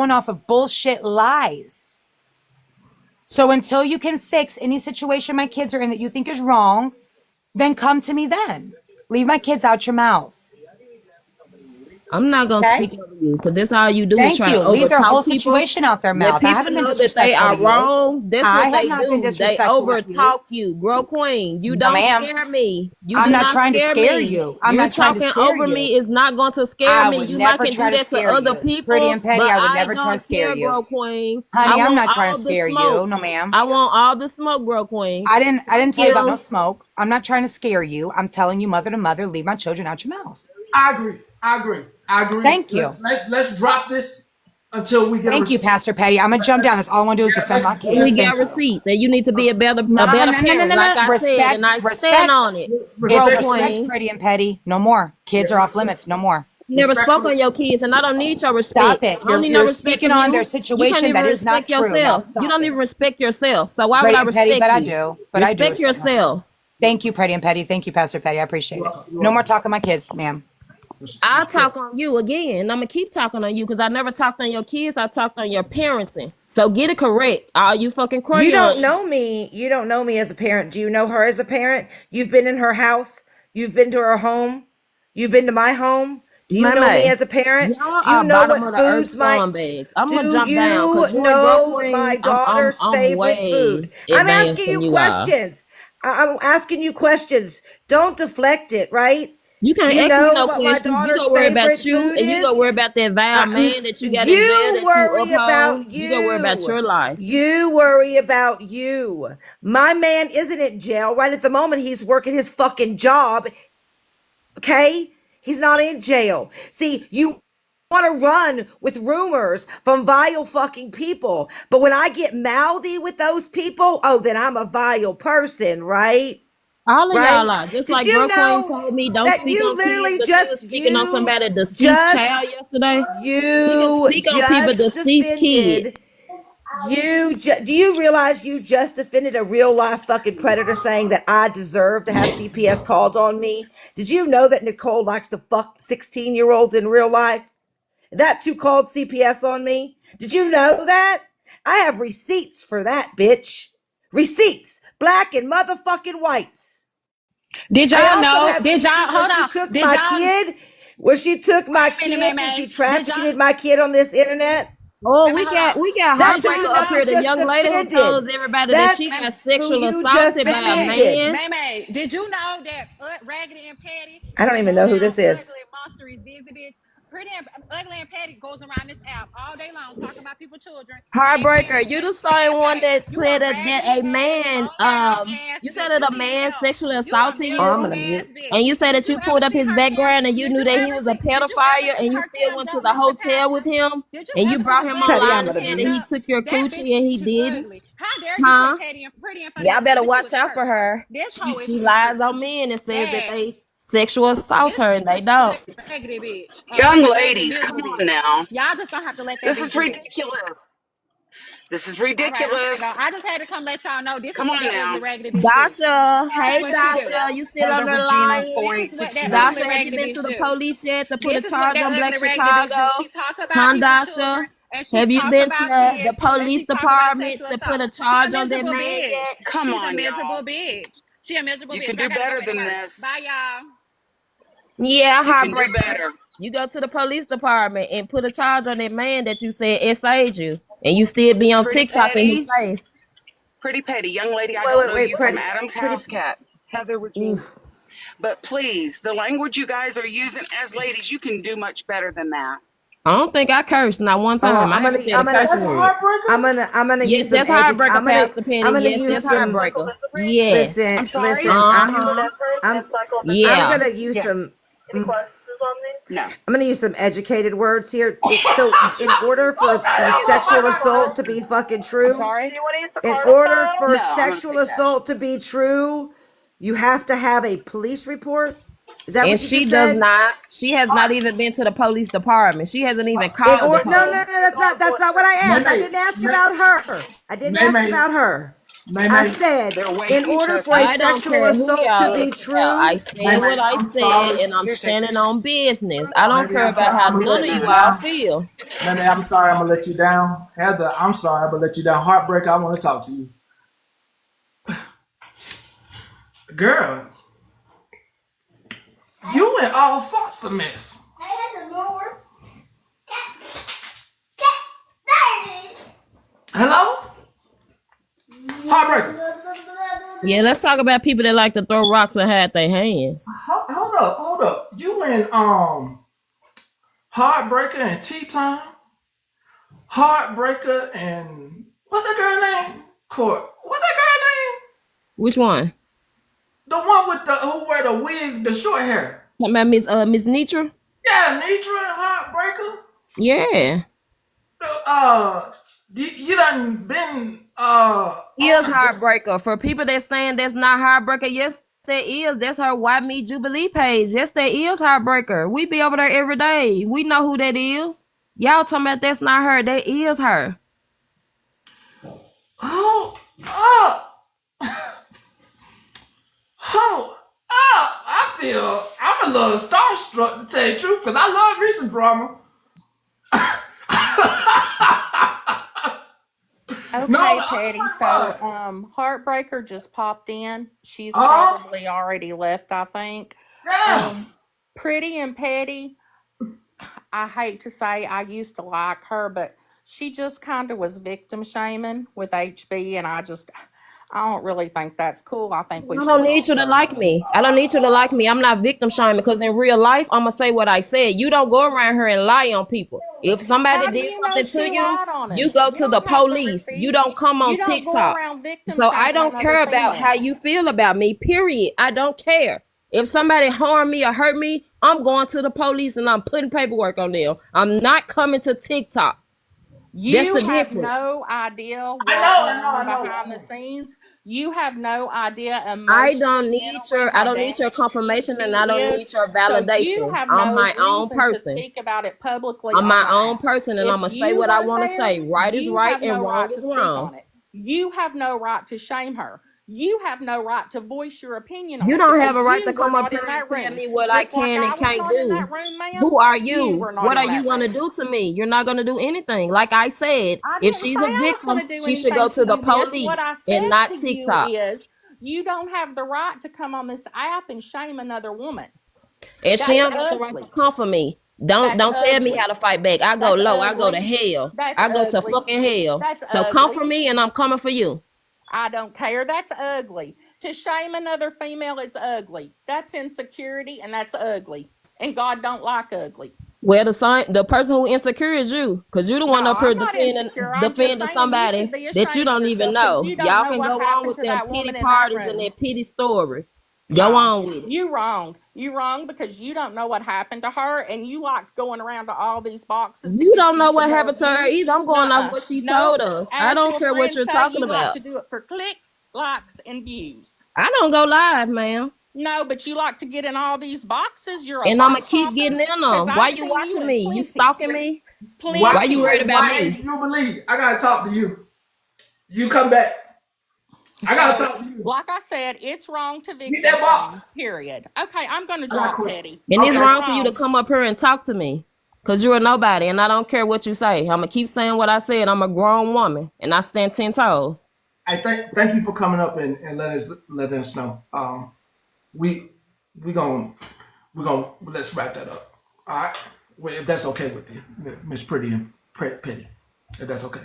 going off of bullshit lies. So until you can fix any situation my kids are in that you think is wrong, then come to me then. Leave my kids out your mouth. I'm not gonna Okay? speak over you because that's all you do is Thank try you. to Leave their whole overtalk people. situation out their Let mouth. I people haven't been know that they disrespectful are to you. wrong. That's I what have they not been do. They disrespectful to you. overtalk you, girl queen. You No, don't ma'am. scare me. You I'm do not not trying to scare scare me. you. I'm You're not trying to talking scare over you. me is not going to scare I me. would You might never can try do to that to scare other you. Pretty people, and petty, but I would I never try to don't scare care, you. girl queen. I Honey, I'm want not trying all to the scare smoke. you. No, ma'am. I want all the smoke, girl queen. I didn't tell you about no If smoke. I'm not trying to scare you. I'm telling you mother to mother, leave my children out your mouth. I agree. I agree. I agree. Thank you. Let's drop this until we get a Thank you, receipt. Pastor Petty. I'm gonna jump down. That's all I want to do is defend my and we kids. got Thank you. receipts, and you need to be a better No, parent, like I said, and Respect, I stand respect. on it, It's girl respect, queen. pretty and petty. No more. Kids are off limits. No more. You never spoke on your kids, and I don't need your Stop respect. it. I don't need no You're respect speaking from on their you. You can't situation even that is not respect true. Now yourself. You stop don't it. even respect yourself. So why would Pretty I and petty, respect but I you? do. But I do Respect respect myself. yourself. Thank you, Pretty and Petty. Thank you, Pastor Petty. I appreciate it. No more talking to my kids, ma'am. I'll talk on you again. I'm gonna keep talking on you because I never talked on your kids. I talked on your parenting. So get it correct. All you fucking crayons. You don't know me. You don't know me as a parent. Do you know her as a parent? You've been in her house. You've been to her home. You've been to my home. Do you know me Mama, as a parent? y'all Do you are know bottom of what the earth foods my scumbags. I'm gonna do jump down you because you and girl know my queen, daughter's I'm favorite way food? I'm advanced asking from you you all. questions. I'm asking you questions. Don't deflect it, right? You Do can't you ask me know no what my questions. You daughter's gonna worry favorite about you, food and you gonna is? worry about that vile man that you got in jail You that you worry uphold. about You gonna worry about you. your life. You worry about you. My man isn't in jail. Right at the moment, he's working his fucking job. Okay? He's not in jail. See, you want to run with rumors from vile fucking people. But when I get mouthy with those people, oh, then I'm a vile person, right? All of y'all Right? are. Just Did like you Girl Queen know told me, don't that speak you on kids, literally but she was speaking on somebody deceased child yesterday. She can speak on people deceased kids. do you realize you just defended a real life fucking predator saying that I deserve to have CPS called on me? Did you know that Nicole likes to fuck 16-year-olds in real life? That's who called CPS on me? Did you know that? I have receipts for that, bitch. Receipts, black and motherfucking whites. Did I y'all also know? have a Did y'all receipt where hold she on? took Did my y'all kid, where she took my wait a minute, kid and she May? Did y'all trafficked my kid on this internet. Oh, wait a minute, hold on. we got That's who heartbreaker you up here. The just young lady who offended. told everybody that she That's got who sexual you just assaulted by a offended. man. May, did you know that Raggedy and Patty I don't and even low know who down this is. ugly monster Zizzy bitch? Pretty and ugly and Patty goes around this app all day long talking about people's children. Heartbreaker, you the same one that You a said that raggedy a ass, man, low down ass you said bitch. that You a need man help. sexually You a assaulted Oh, I'm you, miserable gonna ass mute. bitch. and you said Did that you you ever pulled up see his her damn? background and you Did knew you that he ever was a see? Did you ever pedophile, see and you her still damn went to dumb the Mr. hotel with Pastor? him, Did you and you ever see brought her him ugly Petty, online I'm and ass gonna said stand that mute. he up? took your That coochie bitch, and he she's didn't, ugly. How dare you huh? put Patty and Pretty in front of Y'all that bitch? better Bitch, you was watch out hurt. for her. This hoe is She hurt. lies on men and says that Bad. they sexual assault This her, and they don't. raggedy bitch. Young Raggedy ladies, come miserable on bitch. now. Y'all just gonna have to let that This bitch is do that. ridiculous. This is All right, I'm finna go. ridiculous. I just had to come let y'all know this is Come what on that ugly now. raggedy bitch do. Dasha, This is hey what she do. Dasha, you still on Heather there Regina, lying? This is what that 4869. ugly Dasha, have you raggedy been to bitch the do. police yet to put a This is what charge that on Black ugly raggedy bitch do. Chicago? She talk about Huh, people's Dasha? children and she Have you talk been to about the kids and police she talk about department sexual to put assault. a She a charge on that miserable man bitch. yet? Come She's a on, miserable y'all. bitch. She a miserable You bitch. can So I do gotta go better back to than work. this. Bye y'all. Yeah, You can do heartbreaker. better. You go to the police department and put a charge on that man that you said SA'd you, and you still be on Pretty TikTok in his petty. face. Pretty petty. Young lady, I Wait, don't wait, know wait, you from pretty, Adam's pretty. house cat. Heather Regina. Oof. But please, the language you guys are using as ladies, you can do much better than that. I don't think I cursed not one time. I haven't said a curse word. I'm gonna Yes, use some that's heartbreaker, Pastor I'm Penny. gonna Yes, use that's some. heartbreaker. Yes. I'm sorry? Uh-huh. I'm, I'm Yeah. gonna use Yes. some. No. I'm gonna use some educated words here. So, in order for the sexual assault to be fucking I'm true, sorry? in order for No, I'm going to sexual pay cash. assault to be true, you have to have a police report. Is that And what you she just does said? not. She has not even been to the police department. She hasn't even In called the or no, no, police. no, that's not what I May asked. I May didn't ask about her. I didn't May ask May about her. I said, They're way in too order for a trusting. I don't sexual care who assault to y'all be is. I true, said what I I'm said, sorry. and I'm Here's this. standing on business. I don't Maybe care I'm about sorry. how I'm gonna none let of you you all down. feel. Maybe I'm sorry. I'm gonna let you down. Heather, I'm sorry. I'm gonna let you down. Heartbreak. I want to talk to you, girl. You in all sorts of mess. Hello, heartbreaker. Yeah, let's talk about people that like to throw rocks and hide their hands. Hold up. You in Heartbreaker and Tea Time? Heartbreaker and what's that girl name? Court. What's that girl name? Which one? The one with the who wear the wig, the short hair. Talking about Miss Nitra? Yeah, Nitra and Heartbreaker. Yeah. You done been Is Heartbreaker. For people that saying that's not Heartbreaker, yes, that is. That's her Why Me Jubilee page. Yes, that is Heartbreaker. We be over there every day. We know who that is. Y'all talking about that's not her. That is her. oh I feel I'm a little starstruck to tell you the truth because I love me some drama. Okay, No, Petty. So, Heartbreaker just popped in. She's oh probably already left, I think. yeah. Pretty and Petty, I hate to say I used to like her, but she just kind of was victim shaming with HB, and I don't really think that's cool. I think we I should don't need talk you to to her like more. me. I don't need you to like me. I'm not victim shaming because in real life, I'm going to say what I said. You don't go around here and lie on people. If somebody How do did you know something to she you, lied on you him? go You to the don't have the police. You receipts. don't come You on don't go TikTok. around victim So I shaming don't another care about how female. you feel about me, period. I don't care. If somebody harm me or hurt me, I'm going to the police and I'm putting paperwork on them. I'm not coming to TikTok. That's You the have difference. no idea I what know, went I know, on I know, I behind the know. scenes. You have no idea I emotionally, don't need mentally, your I how don't need your damaged confirmation and I he don't is. need your So you validation. have I'm no my own reason to person. speak about it publicly I'm on my the own app. person and If I'm gonna say you what I weren't want to there, say. Right is you right have and no wrong right to is speak wrong. on it. You have no right to shame her. You have no right to voice your opinion on You it don't have because a right to you were come up not here in and that tell room. me what I Just like can I and was can't not in do. that room, ma'am. Who are You you? were not What in are you that gonna room. do to me? You're not gonna do anything. Like I said, I if didn't say she's a I was going victim, to do she should go anything to to the you, miss. What police I and said to not you TikTok. is you don't have the right to come on this app and shame another woman. And she That's don't got the right to ugly. come for me. Don't That's don't tell me how ugly. to fight back. I go That's low. I go to ugly. hell. That's I go to ugly. fucking hell. That's So come for ugly. me and I'm coming for you. I don't care. That's ugly. To shame another female is ugly. That's insecurity and that's ugly. And God don't like ugly. Well, the person who insecure is you, cause you the No, one up here I'm not insecure. I'm just defending saying you should somebody be that you ashamed of don't even yourself because know. you don't Y'all know can what go on happened with to them that pity woman in that parties and room. that pity story. Go No, on with it. you wrong. You wrong because you don't know what happened to her, and you like going around to all these boxes to You get don't you know some what more happened to her views. either. I'm going off Nuh-uh. what she Nope. told us. I As don't your care what friends you're say, talking you like about. to do it for clicks, likes, and views. I don't go live, ma'am. No, but you like to get in all these boxes. You're a And I'm gonna box keep hopper getting in because them. Why I've you seen you watching in me? You plenty, stalking me? Why you plenty. worried about Why me? you believe? I gotta talk to you. You come back. I gotta So, talk to you. like I said, it's wrong to Get victim that box. shame. Period. Okay, I'm going to I got a drop question. Petty. And it's Okay. It's wrong for you to wrong. come up here and talk to me. Cause you're a nobody and I don't care what you say. I'm gonna keep saying what I said. I'm a grown woman and I stand 10 toes. I thank you for coming up and letting us know. We we gonna let's wrap that up. All right, well, if that's okay with you, Miss Pretty and Petty, if that's okay.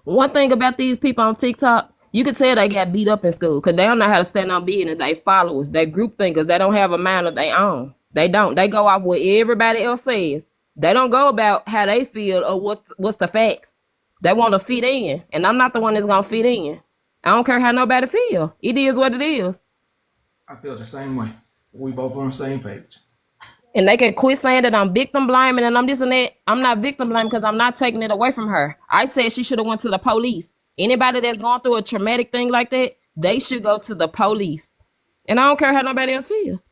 One thing about these people on TikTok, you can tell they got beat up in school because they don't know how to stand on business. They followers, they group thinkers. They don't have a mind of their own. They don't. They go off what everybody else says. They don't go about how they feel or what's the facts. They want to fit in, and I'm not the one that's gonna fit in. I don't care how nobody feel. It is what it is. I feel the same way. We both on the same page. And they can quit saying that I'm victim blaming and I'm this and that. I'm not victim blaming because I'm not taking it away from her. I said she should have went to the police. Anybody that's going through a traumatic thing like that, they should go to the police. And I don't care how nobody else feel.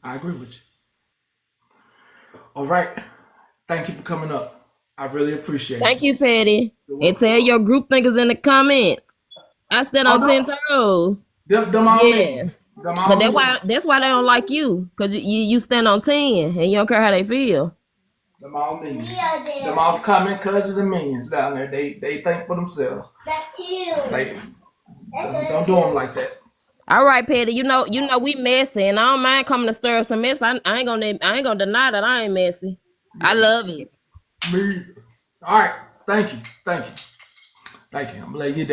I agree with you. All right. Thank you for coming up. I really appreciate Thank you. you, Petty. And tell your group thinkers in the comments. I stand on 10 toes. Them all Yeah. me. Them Cause all me. that's why they don't like you. Cause you stand on 10 and you don't care how they feel. Them all me. Them all coming cousins and minions down there. They think for themselves. That's you. Like, don't do them like that. All right, Petty. You know we messy, and I don't mind coming to stir up some mess. I ain't gonna deny that I ain't messy. I love it. Me. All right. Thank you. I'm laying you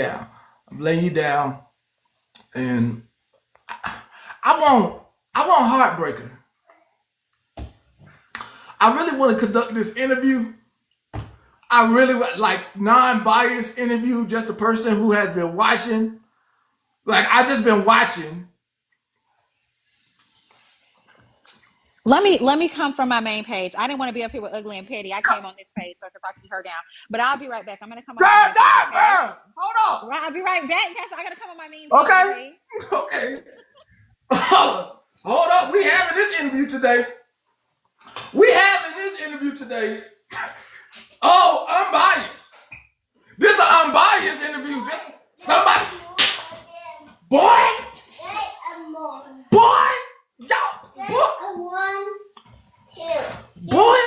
down. And I want Heartbreaker. I really want to conduct this interview. I really like non-biased interview, just a person who has been watching. Like I just been watching. Let me come from my main page. I didn't want to be up here with Ugly and Petty. I came on this page so I could talk to her down. But I'll be right back. I'm gonna come on my main page. Okay? Hold on. Right, I'll be right back. I gotta come on my main page. Okay. Hold up. We having this interview today. Oh, unbiased. This is an unbiased interview. Just somebody. Boy. Y'all. Boy.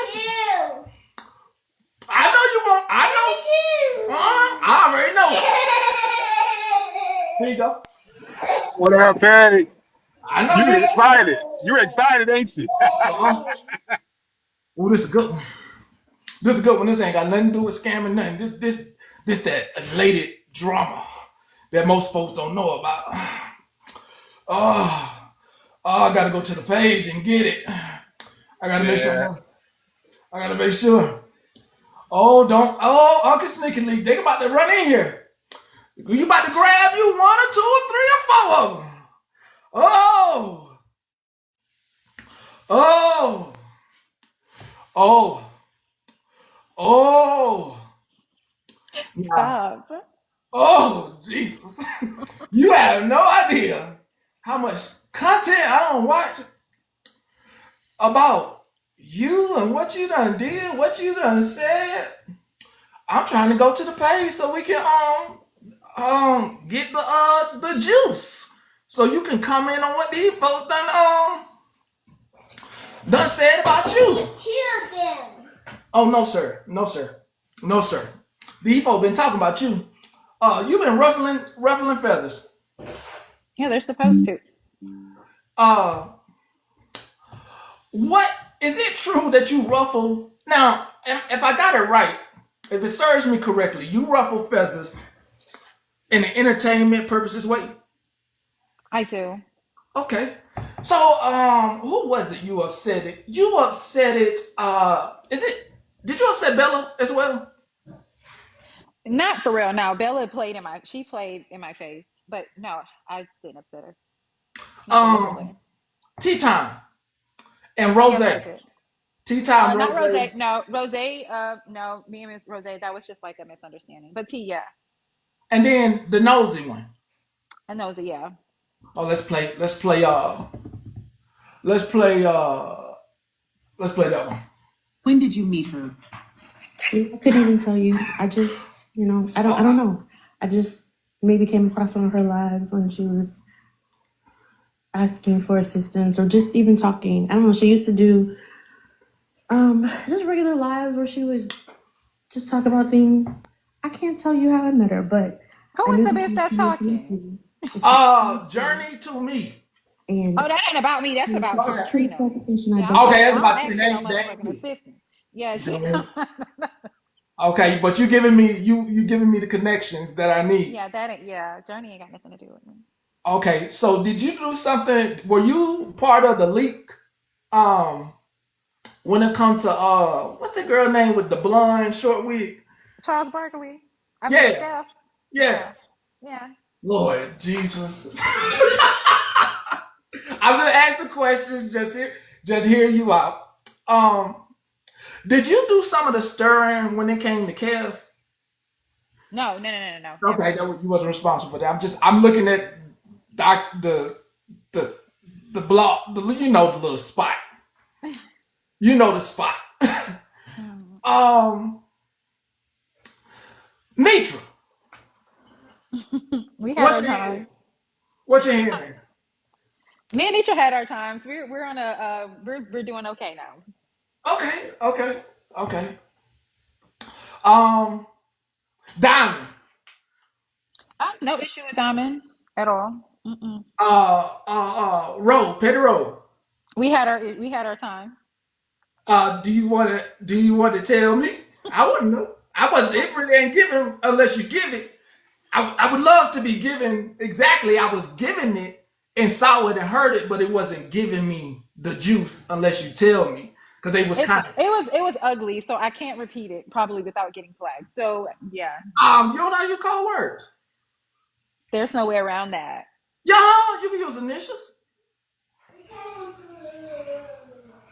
I know you want. I already know. Here you go. What up, Patty? I know you excited. You're excited, ain't you? Oh, this is a good one. This ain't got nothing to do with scamming nothing. This that elated drama that most folks don't know about. Oh, I gotta go to the page and get it. I gotta make sure. Oh, Uncle Sneaky Leak, they about to run in here. You about to grab you 1 or 2 or 3 or 4 of them. Stop. Oh, Jesus. You have no idea how much content I don't watch about you and what you done did, what you done said. I'm trying to go to the page so we can get the juice. So you can comment on what these folks done said about you. Oh, no, sir. These folks been talking about you. You've been ruffling feathers. Yeah, they're supposed to. What is it true that you ruffle? Now, if I got it right, if it serves me correctly, you ruffle feathers in an entertainment purposes way? I do. Okay. So, who was it you upset it? You upset it, did you upset Bella as well? Not for real. No, Bella played she played in my face. But no, I didn't upset her. Not deliberately. Tea Time and Rose. Yeah, that was it. Tea Time, Not Rose. Rose. No, Rose. No, me and Miss Rose. That was just like a misunderstanding. But T, yeah. And then the nosy one. I know yeah. Oh, let's play that one. When did you meet her? I couldn't even tell you. I just, I don't know. I just maybe came across one of her lives when she was asking for assistance or just even talking. I don't know. She used to do just regular lives where she would just talk about things. I can't tell you how I met her, but who is the bitch that's talking? Journey to Me. And that ain't about me. That's about Trina. Okay, that's about Trina. Motherfucking assistant. Yeah, she. Okay, but you giving me the connections that I need. Yeah, Journey ain't got nothing to do with me. Okay, so did you do something? Were you part of the leak? When it comes to what's the girl name with the blonde short wig? Charles Barkley. Yeah. Yeah. Lord Jesus. I'm gonna ask the questions. Just hear you out. Did you do some of the stirring when it came to Kev? No. Okay, you wasn't responsible for that. I'm looking at the block, the little spot. You know the spot. Nitra, We had what's our your hand? times. What's your hand? Me and Nisha had our times. We're on a we're doing okay now. Okay, okay, okay. Um, Diamond. I have no issue with Diamond at all. Mm-mm. Roe, Petty Roe. We had our time. Do you want to tell me? I wouldn't know. I was It really ain't given unless you give it. I would love to be given exactly. I was given it and saw it and heard it, but it wasn't giving me the juice unless you tell me because they was It's kind it of was it was ugly, so I can't repeat it probably without getting flagged. So yeah, you don't know how you call words. there's no way around that. Yeah, you can use initials.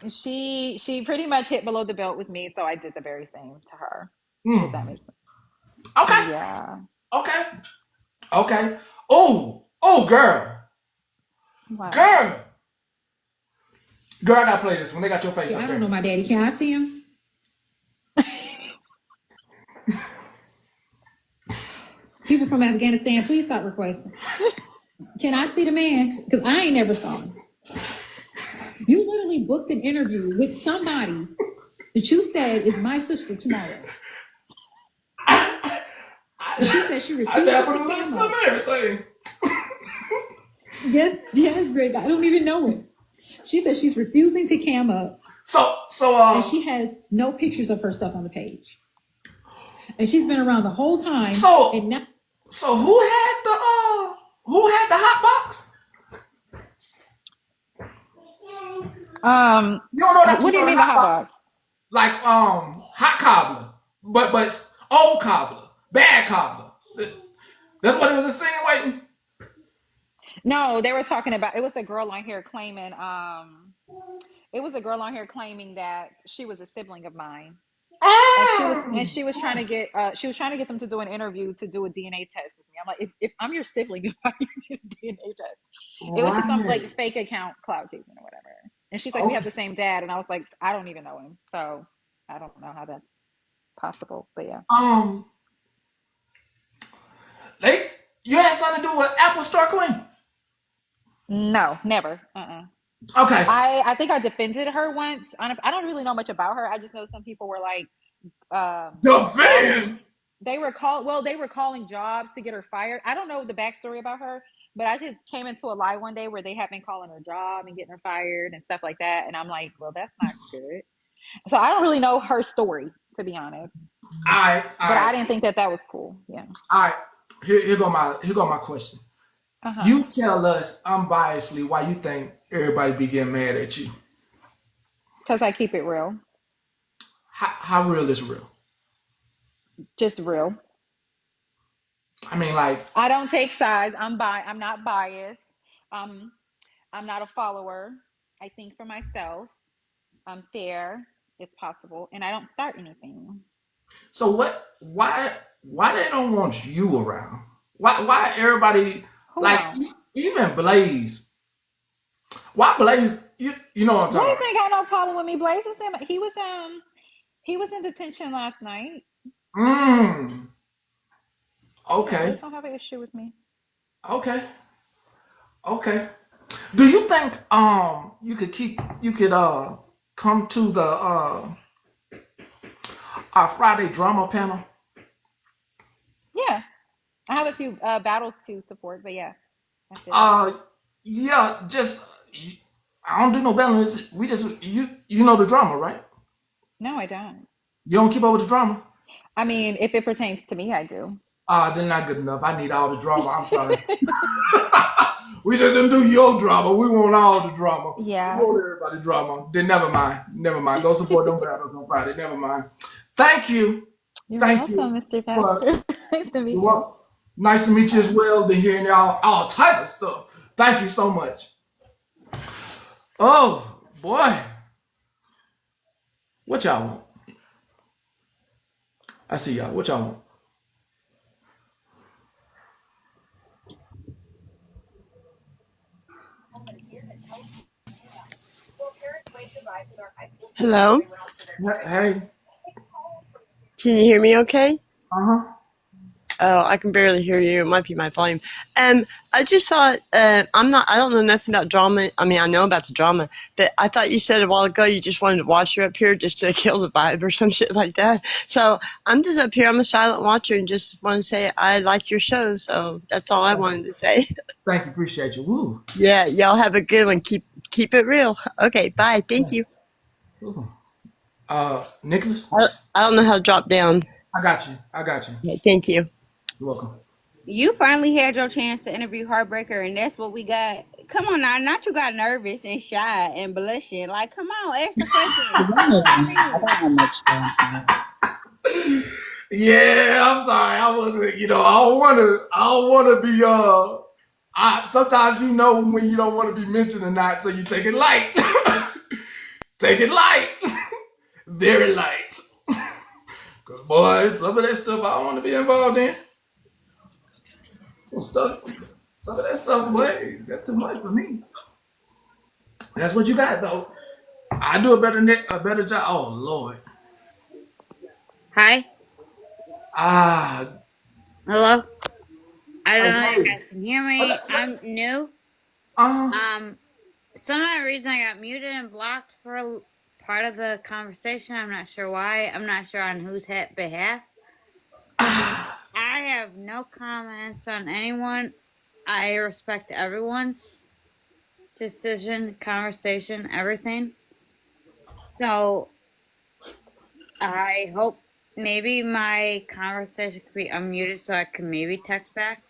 She pretty much hit below the belt with me, so I did the very same to her. If that Hmm. makes sense. Okay. Yeah. Okay. Okay. Oh, girl. What? Girl. Girl, I gotta play this when they got your face Yeah, up I don't know there. my daddy. Can I see him? People from Afghanistan, please stop requesting. Can I see the man? Because I ain't never saw him. You literally booked an interview with somebody that you said is my sister tomorrow. And she said she I refuses never to listen cam to up. everything. Yes, Greg. I don't even know it. She said she's refusing to cam up, So and she has no pictures of her stuff on the page. And she's been around the whole time. And so now, so who had the hot box? You don't know that What you do know you the mean the hot hot box box? like hot cobbler, but it's old cobbler, bad cobbler. That's what it was insinuating. No, they were talking about it was a girl on here claiming that she was a sibling of mine. And she was trying to get them to do an interview to do a DNA test with me. I'm like, if I'm your sibling, why you get a DNA test? It was just some like Right. fake account cloud chasing or whatever. And she's like, we have Okay. the same dad, and I was like, I don't even know him, so I don't know how that's possible. But yeah, Um, they you had something to do with Apple Store Queen. no, never. Okay. I think I defended her once. I don't really know much about her. I just know some people were like calling Defend. they were calling jobs to get her fired. I don't know the backstory about her, but I just came into a lie one day where they had been calling her job and getting her fired and stuff like that, and I'm like, well, that's not good. So I don't really know her story, to be honest, but I I didn't think that that was cool. Yeah. All right. Here go my question. Uh-huh. You tell us unbiasedly why you think everybody be getting mad at you. Because I keep it real. How real is real? Just real. I mean, like, I don't take sides. I'm not biased. um I'm not a follower. I think for myself. I'm fair. It's possible, and I don't start anything. so what? Why they don't want you around? Why everybody Who like don't? even Blaze? Why Blaze? You know what I'm talking Blaze about? ain't got no problem with me. Blaze was in, he was in detention last night. Mm. Yeah, Blaze Okay. don't have an issue with me. Okay. Okay. Do you think you could come to the our Friday drama panel? Yeah, I have a few battles to support, but yeah, I feel it. Uh, yeah, just I don't do no balance. We just you know the drama, right? No, I don't. You don't keep up with the drama. I mean, if it pertains to me, I do. They're not good enough. I need all the drama. I'm sorry. We just didn't do your drama. We want all the drama. We Yeah. want everybody drama. Then never mind. Never mind. Go support them battles on Friday. Never mind. Thank you. You're Thank welcome, you. Mr. But Pastor. Nice to meet you. well, nice to meet you as well. Been hearing y'all all type of stuff. Thank you so much. Oh boy. What y'all want? I see y'all. What y'all want? Hello? Hey. Can you hear me okay? Uh-huh. Oh, I can barely hear you. It might be my volume. I just thought I don't know nothing about drama. I mean, I know about the drama, but I thought you said a while ago you just wanted to watch her up here just to kill the vibe or some shit like that. So I'm just up here. I'm a silent watcher and just want to say I like your show. So that's all I wanted to say. Thank you. Appreciate you. Woo. Yeah, y'all have a good one. Keep it real. Okay, bye. Thank you. Ooh. Nicholas? I don't know how to drop down. I got you. Okay, thank you. You're welcome. You finally had your chance to interview Heartbreaker, and that's what we got. Come on now, not you got nervous and shy and blushing. Like, come on, ask the questions. I don't have much time. Yeah, I'm sorry. I wasn't, I don't wanna be sometimes when you don't want to be mentioned or not, so you take it light. Take it light. Very light. Cause boy, some of that stuff I don't want to be involved in. Some of that stuff, boy, that's too much for me. That's what you got though. I do a better job. Oh Lord. Hi. Hello. I don't know if you guys can hear me. I'm new. Some of the reason I got muted and blocked for part of the conversation, I'm not sure why. I'm not sure on whose behalf. I have no comments on anyone. I respect everyone's decision, conversation, everything. So I hope maybe my conversation could be unmuted so I can maybe text back.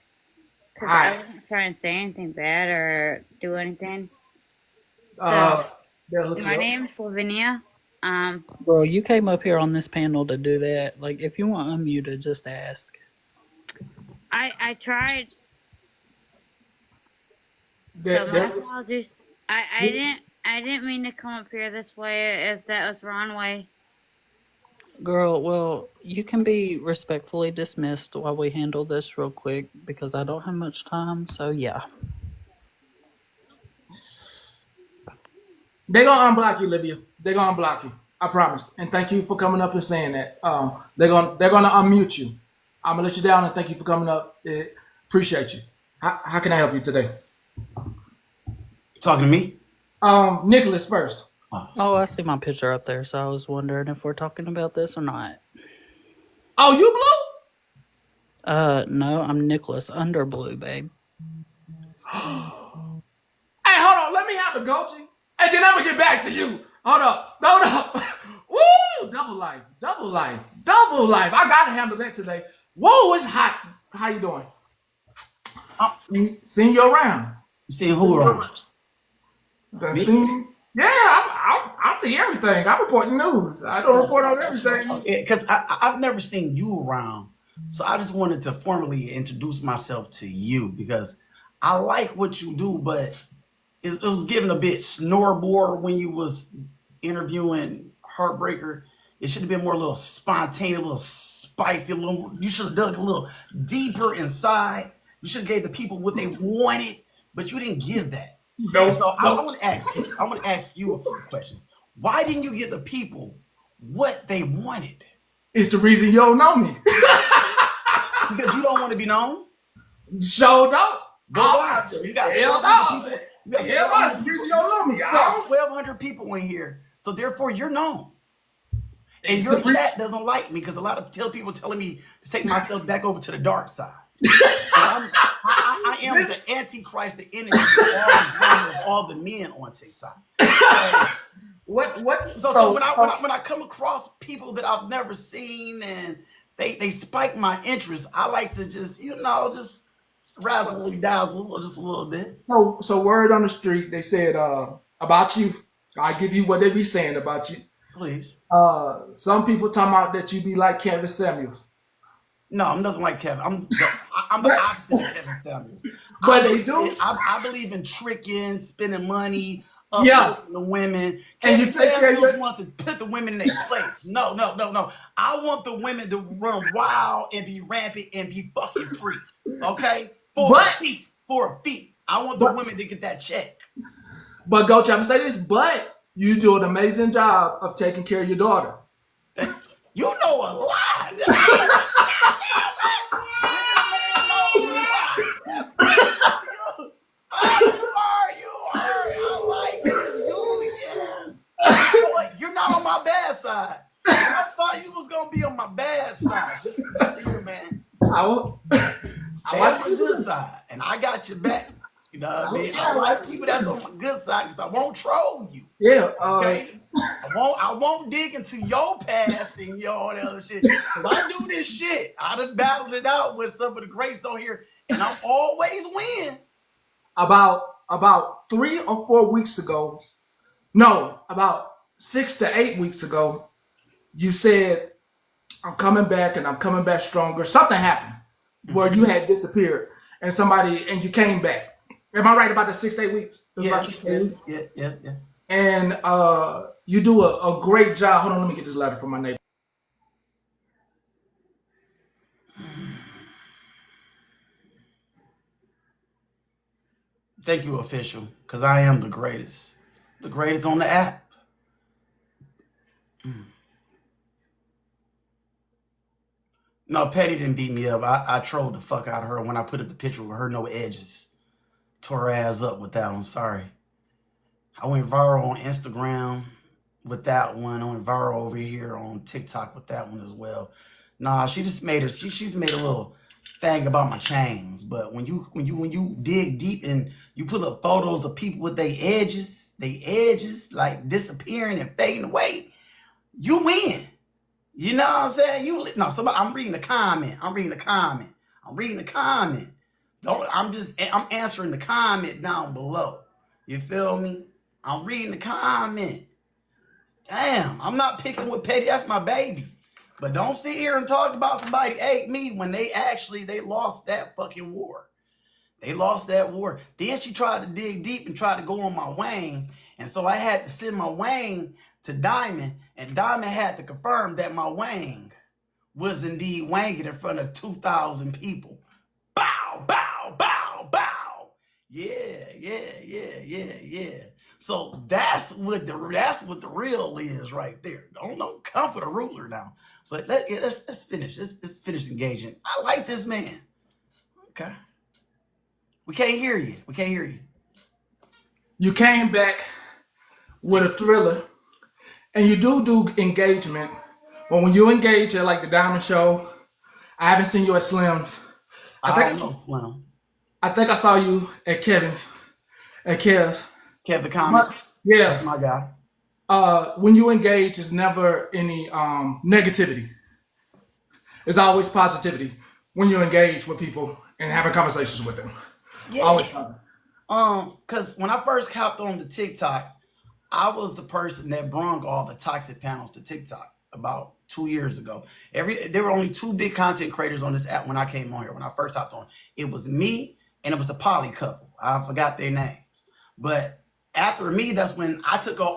Because I wasn't trying to say anything bad or do anything. So, my name's Lavinia. Bro, you came up here on this panel to do that. Like, if you want unmuted, just ask. I tried. So my apologies. I didn't mean to come up here this way. If that was the wrong way. Girl, well, you can be respectfully dismissed while we handle this real quick because I don't have much time. So yeah. They're gonna unblock you, Olivia. They're gonna unblock you. I promise. And thank you for coming up and saying that. They're gonna unmute you. I'm gonna let you down and thank you for coming up. Appreciate you. How can I help you today? Talking to me? Nicholas first. Oh, I see my picture up there, so I was wondering if we're talking about this or not. Oh, you blue? No, I'm Nicholas Underblue, babe. Hey, hold on. Let me have the Gucci. And then I'm gonna get back to you. Hold up. Woo! Double life. I gotta handle that today. Whoa, it's hot. How you doing? Seeing you around. You seeing who around? Yeah, I see everything. I report the news. I don't report on everything. Because I've never seen you around. So I just wanted to formally introduce myself to you because I like what you do, but it was given a bit snoreboard when you was interviewing Heartbreaker. It should have been more a little spontaneous, a little spicy, you should have dug a little deeper inside. You should have gave the people what they wanted, but you didn't give that. No. So I want to ask you a few questions. Why didn't you give the people what they wanted? It's the reason you don't know me. Because you don't want to be known? So don't. Why? You got 1,200 people. You don't know me. You got 1,200 people in here, so therefore you're known. And your chat doesn't like me because a lot of people telling me to take myself back over to the dark side. I am the antichrist, the enemy of all the men on TikTok. So when I come across people that I've never seen and they spike my interest, I like to just razzle dazzle just a little bit. So word on the street, they said about you. I give you what they be saying about you. Please. Some people talking about that you be like Kevin Samuels. No, I'm nothing like Kevin. I'm the opposite of Kevin Samuels. But they do. I believe in tricking, spending money, the women. And you take care of your... wants to put the women in their place. No. I want the women to run wild and be rampant and be fucking free. Okay? For a fee. I want the women to get that check. But go try to say this, but you do an amazing job of taking care of your daughter. You know a lot. side. I thought you was gonna be on my bad side. Just so you, man. Stay on my good side, and I got your back. You know what I mean? I like people that's on my good side because I won't troll you. Yeah. Okay. I won't dig into your past and all that other shit. Cause I do this shit. I done battled it out with some of the greats on here, and I'm always win. About 3 or 4 weeks ago, no, about 6 to 8 weeks ago, you said I'm coming back and I'm coming back stronger. Something happened where you had disappeared and you came back. Am I right about the 6 to 8 weeks? It was about 6 to 8 weeks. Yeah. And you do a great job. Hold on, let me get this letter from my neighbor. Thank you, official, because I am the greatest. The greatest on the app. No, Petty didn't beat me up. I trolled the fuck out of her when I put up the picture with her no edges. Tore her ass up with that one. Sorry. I went viral on Instagram with that one. I went viral over here on TikTok with that one as well. Nah, she just made she's made a little thing about my chains. But when you dig deep and you put up photos of people with their edges like disappearing and fading away, you win. You know what I'm saying? I'm reading the comment. I'm answering the comment down below. You feel me? I'm reading the comment. Damn, I'm not picking with Petty. That's my baby. But don't sit here and talk about somebody ate me when they lost that fucking war. They lost that war. Then she tried to dig deep and try to go on my Wayne. And so I had to send my Wayne to Diamond. And Diamond had to confirm that my Wayne was indeed wanging in front of 2,000 people. Bow, bow, bow, bow. Yeah. So that's what the real is right there. Don't come for the ruler now. But let's finish. Let's finish engaging. I like this man. Okay. We can't hear you. You came back with a thriller, and you do engagement. But when you engage at like the Diamond Show, I haven't seen you at Slim's. I don't know Slim. I think I saw you at Kev's. Kevin Comic. Yeah. That's my guy. When you engage, it's never any negativity. It's always positivity when you engage with people and having conversations with them. Yeah. Always. Because when I first hopped on the TikTok, I was the person that brung all the toxic panels to TikTok about 2 years ago. There were only two big content creators on this app when I came on here. When I first hopped on, it was me and it was the poly couple. I forgot their names, but after me, that's when I took on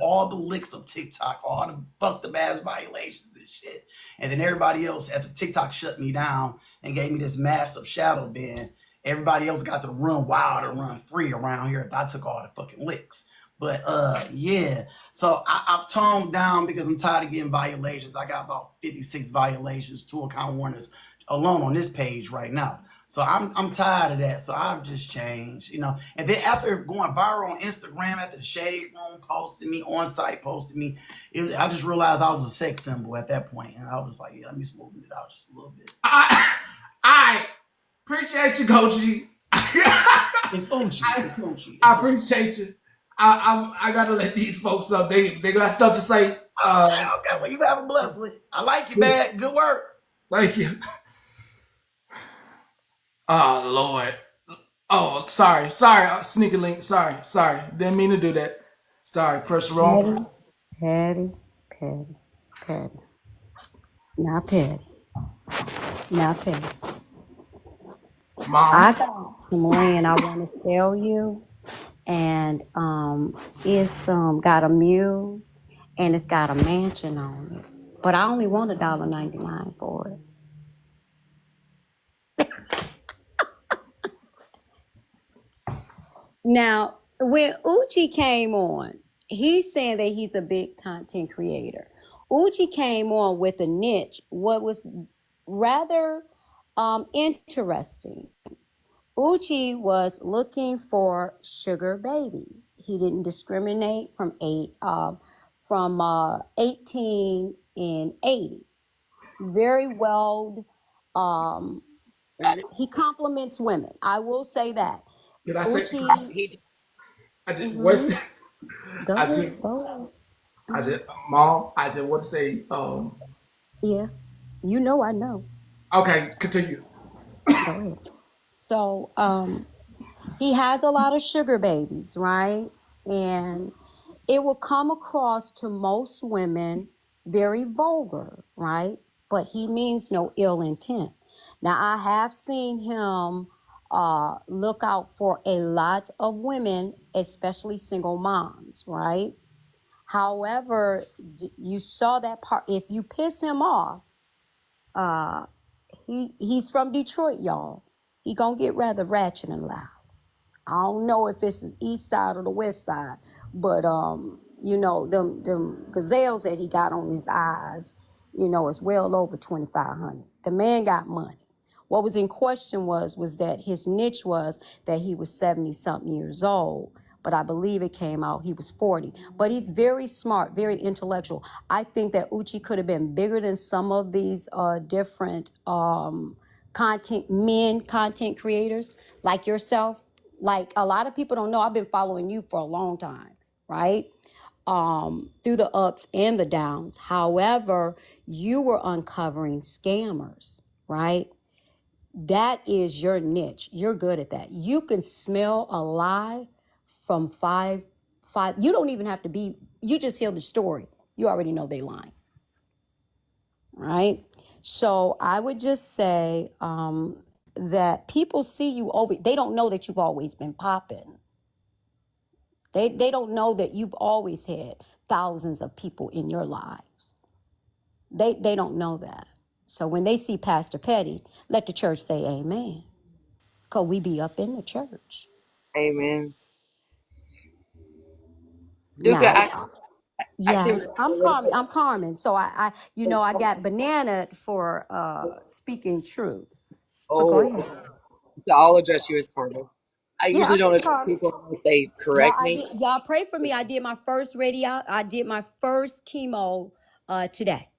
all the licks of TikTok, all the fucked up ass violations and shit. And then everybody else after TikTok shut me down and gave me this massive shadow ban. Everybody else got to run wild and run free around here. I took all the fucking licks. But yeah. So I've toned down because I'm tired of getting violations. I got about 56 violations, 2 account warnings alone on this page right now. So I'm tired of that. So I've just changed, And then after going viral on Instagram, after the Shade Room posted me, On Site posted me, I just realized I was a sex symbol at that point, and I was like, yeah, let me smooth it out just a little bit. I appreciate you, Goji. It's Uchi. I appreciate you. I gotta let these folks up. They got stuff to say. Okay. Well, you have a blessed week. I like you, man. Good work. Thank you. Oh Lord. Oh, sorry. Sneaky link. Sorry. Didn't mean to do that. Sorry. Press wrong. Patty. Now, Patty. Mom. I got some land I want to sell you, and it's got a mule and it's got a mansion on it, but I only want $1.99 for it. Now, when Uchi came on, he's saying that he's a big content creator. Uchi came on with a niche, what was rather interesting. Uchi was looking for sugar babies. He didn't discriminate from from 1880. Very well. Um, he compliments women. I will say that. Did I say? Uchi. I just Mm-hmm. what's Go I ahead. just Go ahead. I just mom. I just want to say. Yeah. You know I know. Okay, continue. Go ahead. So he has a lot of sugar babies, right? And it will come across to most women very vulgar, right? But he means no ill intent. Now, I have seen him look out for a lot of women, especially single moms, right? However, you saw that part. If you piss him off, uh, he's from Detroit, y'all. He gonna get rather ratchet and loud. I don't know if it's the east side or the west side, but you know, them gazelles that he got on his eyes, you know, is well over 2,500. The man got money. What was in question was that his niche was that he was 70 something years old, but I believe it came out he was 40. But he's very smart, very intellectual. I think that Uchi could have been bigger than some of these different content creators like yourself. Like a lot of people don't know, I've been following you for a long time, right? Through the ups and the downs. However, you were uncovering scammers, right? That is your niche. You're good at that. You can smell a lie from five. You don't even have to be, you just hear the story. You already know they lying, right? So I would just say that people see you over, they don't know that you've always been popping. They don't know that you've always had thousands of people in your lives. They don't know that. So when they see Pastor Petty, let the church say amen. Because we be up in the church. Amen. Duca, Now, I came yes, back a I'm little Carmen. bit. I'm Carmen. So I you know, I got banana for speaking truth. But go Oh, ahead. so I'll address you as Carmen. I Yeah, usually I'm don't just address Carmen. people unless they correct me. Y'all pray for me. I did my first radio. I did my first chemo today.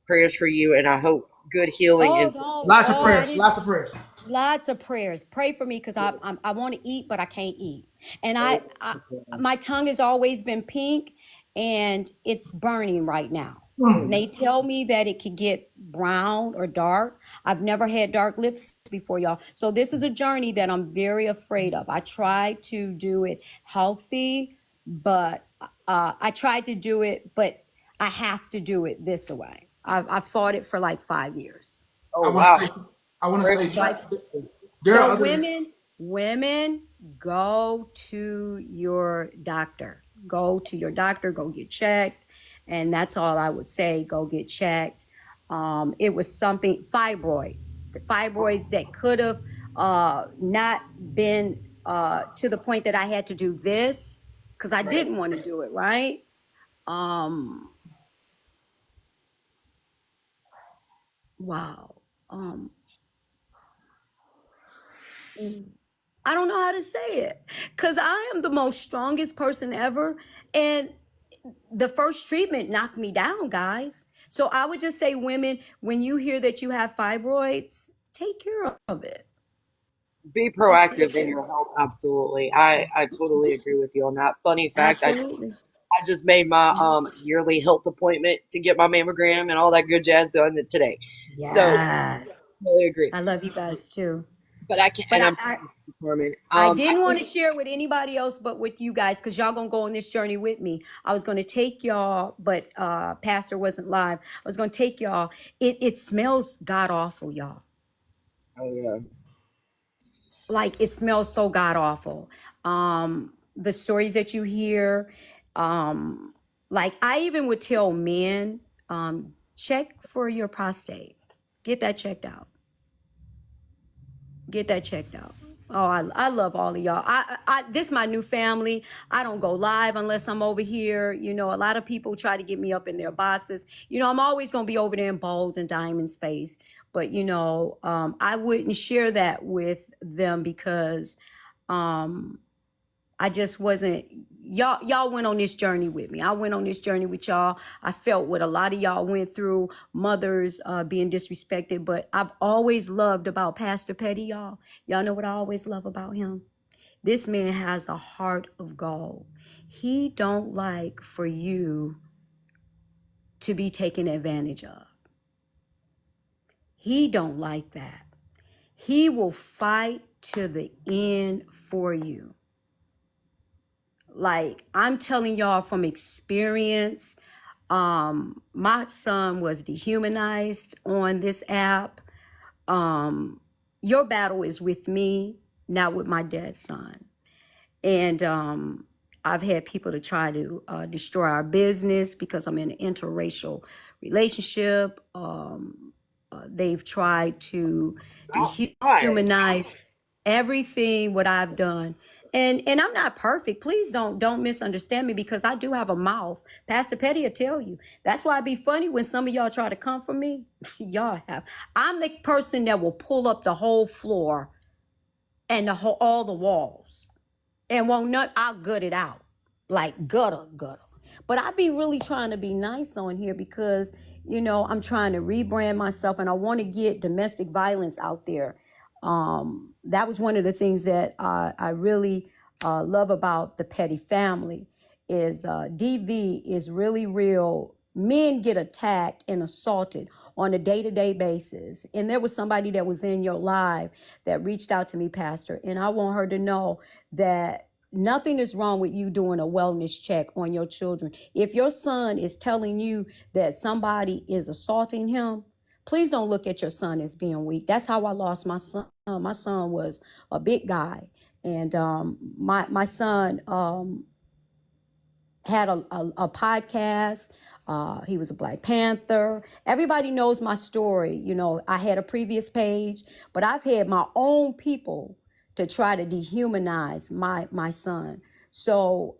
Prayers for you, and I hope good healing Oh and no! Lots of Oh, I prayers. didn't. Lots of prayers. Lots of prayers. Pray for me because I want to eat, but I can't eat. And I my tongue has always been pink, and it's burning right now. And Mm. they tell me that it could get brown or dark. I've never had dark lips before, y'all. So this is a journey that I'm very afraid of. I try to do it healthy, but I tried to do it, but I have to do it this way. I've fought it for like 5 years. oh I want to wow. say. I want to Pray say. So I There so are other. women, go to your doctor. Go to your doctor, go get checked. And that's all I would say. Go get checked. It was something, fibroids that could have not been to the point that I had to do this because I Right. didn't want to do it, right? Um, wow. Um, I don't know how to say it because I am the most strongest person ever. And the first treatment knocked me down, guys. So I would just say, women, when you hear that you have fibroids, take care of it. Be Take care. proactive in your health. Absolutely. I totally agree with you on that. Funny fact, Absolutely. I just made my yearly health appointment to get my mammogram and all that good jazz done today. So Yes. totally agree. I love you guys too. But I can't, But and I, I'm I, Norman. I I didn't want think to share with anybody else but with you guys because y'all gonna go on this journey with me. I was gonna take y'all, but Pastor wasn't live. I was gonna take y'all. It smells god awful, y'all. oh yeah. Like it smells so god awful. The stories that you hear, like I even would tell men, check for your prostate. Get that checked out. Get that checked out. Oh, I love all of y'all. This is my new family. I don't go live unless I'm over here. You know, a lot of people try to get me up in their boxes. You know, I'm always gonna be over there in balls and diamond space. But you know, I wouldn't share that with them because I just wasn't. Y'all went on this journey with me. I went on this journey with y'all. I felt what a lot of y'all went through, mothers being disrespected. But I've always loved about Pastor Petty, y'all. Y'all know what I always love about him? This man has a heart of gold. He don't like for you to be taken advantage of. He don't like that. He will fight to the end for you. Like, I'm telling y'all from experience, my son was dehumanized on this app. Your battle is with me, not with my dad's son. And I've had people to try to destroy our business because I'm in an interracial relationship. They've tried to Why? dehumanize everything what I've done. And I'm not perfect. Please don't misunderstand me, because I do have a mouth. Pastor Petty will tell you. That's why it'd be funny when some of y'all try to come for me. Y'all have. I'm the person that will pull up the whole floor and all the walls. And won't not, I'll gut it out. Like gutter. But I be really trying to be nice on here because, I'm trying to rebrand myself and I want to get domestic violence out there. That was one of the things that I really love about the Petty family is DV is really real. Men get attacked and assaulted on a day-to-day basis. And there was somebody that was in your live that reached out to me, Pastor, and I want her to know that nothing is wrong with you doing a wellness check on your children. If your son is telling you that somebody is assaulting him, please don't look at your son as being weak. That's how I lost my son. My son was a big guy. And my son had a podcast. He was a Black Panther. Everybody knows my story. I had a previous page, but I've had my own people to try to dehumanize my son. So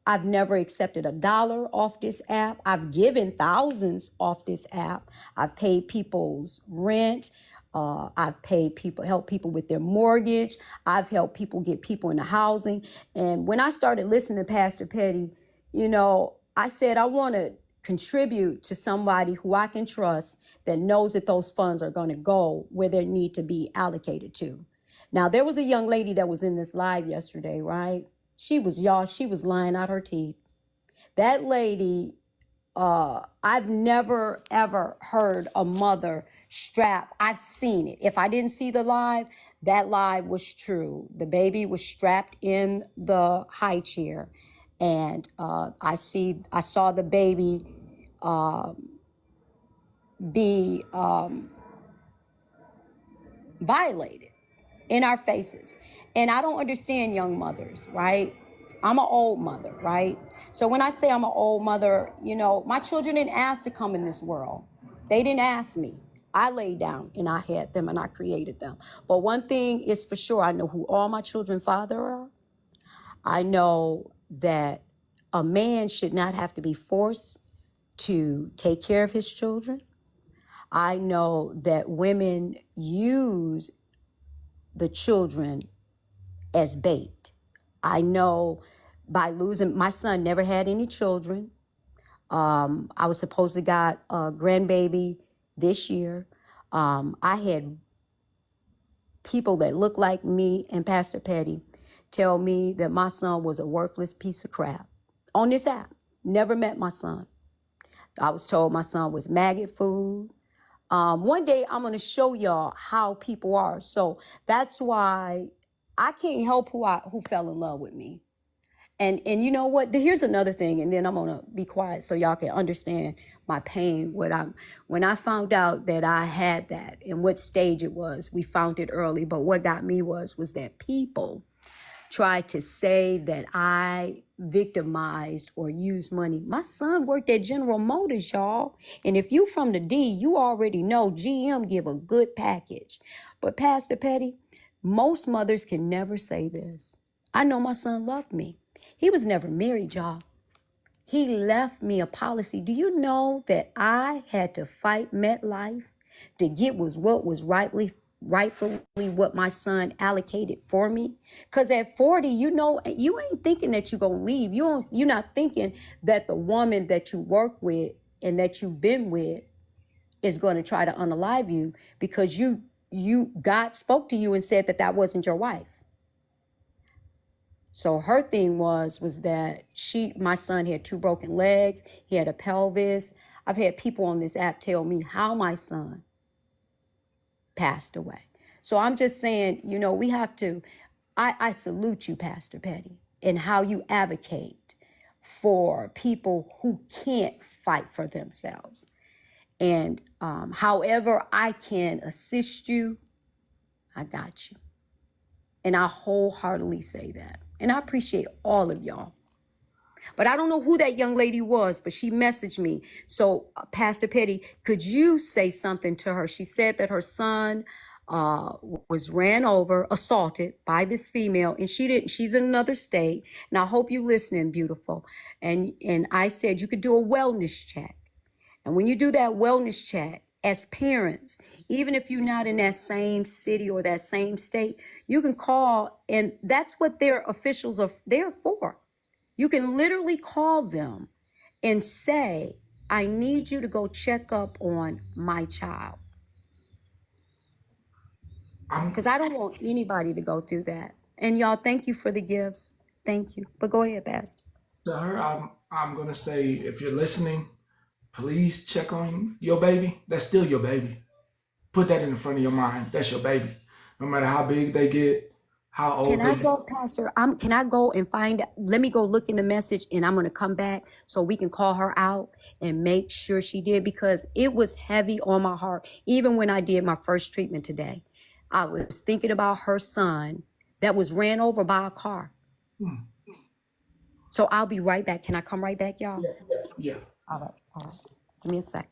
I've never accepted $1 off this app. I've given thousands off this app. I've paid people's rent. I've paid people, helped people with their mortgage. I've helped people get people into housing. And when I started listening to Pastor Petty, I said, I want to contribute to somebody who I can trust that knows that those funds are going to go where they need to be allocated to. Now, there was a young lady that was in this live yesterday, right? She was lying out her teeth. That lady, I've never, ever heard a mother strap. I've seen it. If I didn't see the live, that live was true. The baby was strapped in the high chair. And I saw the baby be violated in our faces. And I don't understand young mothers, right? I'm an old mother, right? So when I say I'm an old mother, my children didn't ask to come in this world. They didn't ask me. I laid down and I had them and I created them. But one thing is for sure, I know who all my children's father are. I know that a man should not have to be forced to take care of his children. I know that women use the children as bait. I know by losing, my son never had any children. I was supposed to got a grandbaby this year. I had people that look like me and Pastor Petty tell me that my son was a worthless piece of crap on this app. Never met my son. I was told my son was maggot food. One day I'm going to show y'all how people are. So that's why I can't help who fell in love with me. And you know what? Here's another thing, and then I'm gonna be quiet so y'all can understand my pain. When I found out that I had that and what stage it was, we found it early. But what got me was that people tried to say that I victimized or used money. My son worked at General Motors, y'all. And if you from the D, you already know GM give a good package. But Pastor Petty, most mothers can never say this. I know my son loved me. He was never married, y'all. He left me a policy. Do you know that I had to fight MetLife to get what was rightfully what my son allocated for me. Because at 40, you know, you ain't thinking that you're going to leave. You're not thinking that the woman that you work with and that you've been with is going to try to unalive you, because God spoke to you and said that that wasn't your wife. So her thing was that my son had 2 broken legs. He had a pelvis. I've had people on this app tell me how my son passed away. So I'm just saying, you know, we have to, I salute you, Pastor Petty, and how you advocate for people who can't fight for themselves. And however I can assist you, I got you. And I wholeheartedly say that. And I appreciate all of y'all. But I don't know who that young lady was, but she messaged me. So, Pastor Petty, could you say something to her? She said that her son was ran over, assaulted by this female, and she's in another state. And I hope you listening, beautiful. And I said you could do a wellness check. And when you do that wellness check, as parents, even if you're not in that same city or that same state, you can call, and that's what their officials are there for. You can literally call them and say, I need you to go check up on my child. Because I don't want anybody to go through that. And y'all, thank you for the gifts. Thank you. But go ahead, Pastor. To her, I'm gonna say, if you're listening, please check on your baby. That's still your baby. Put that in the front of your mind. That's your baby. No matter how big they get, how old Can they I get. go, Pastor? Can I go and let me go look in the message, and I'm going to come back so we can call her out and make sure she did, because it was heavy on my heart. Even when I did my first treatment today, I was thinking about her son that was ran over by a car. So I'll be right back. Can I come right back, y'all? Yeah. All right. Give me a second.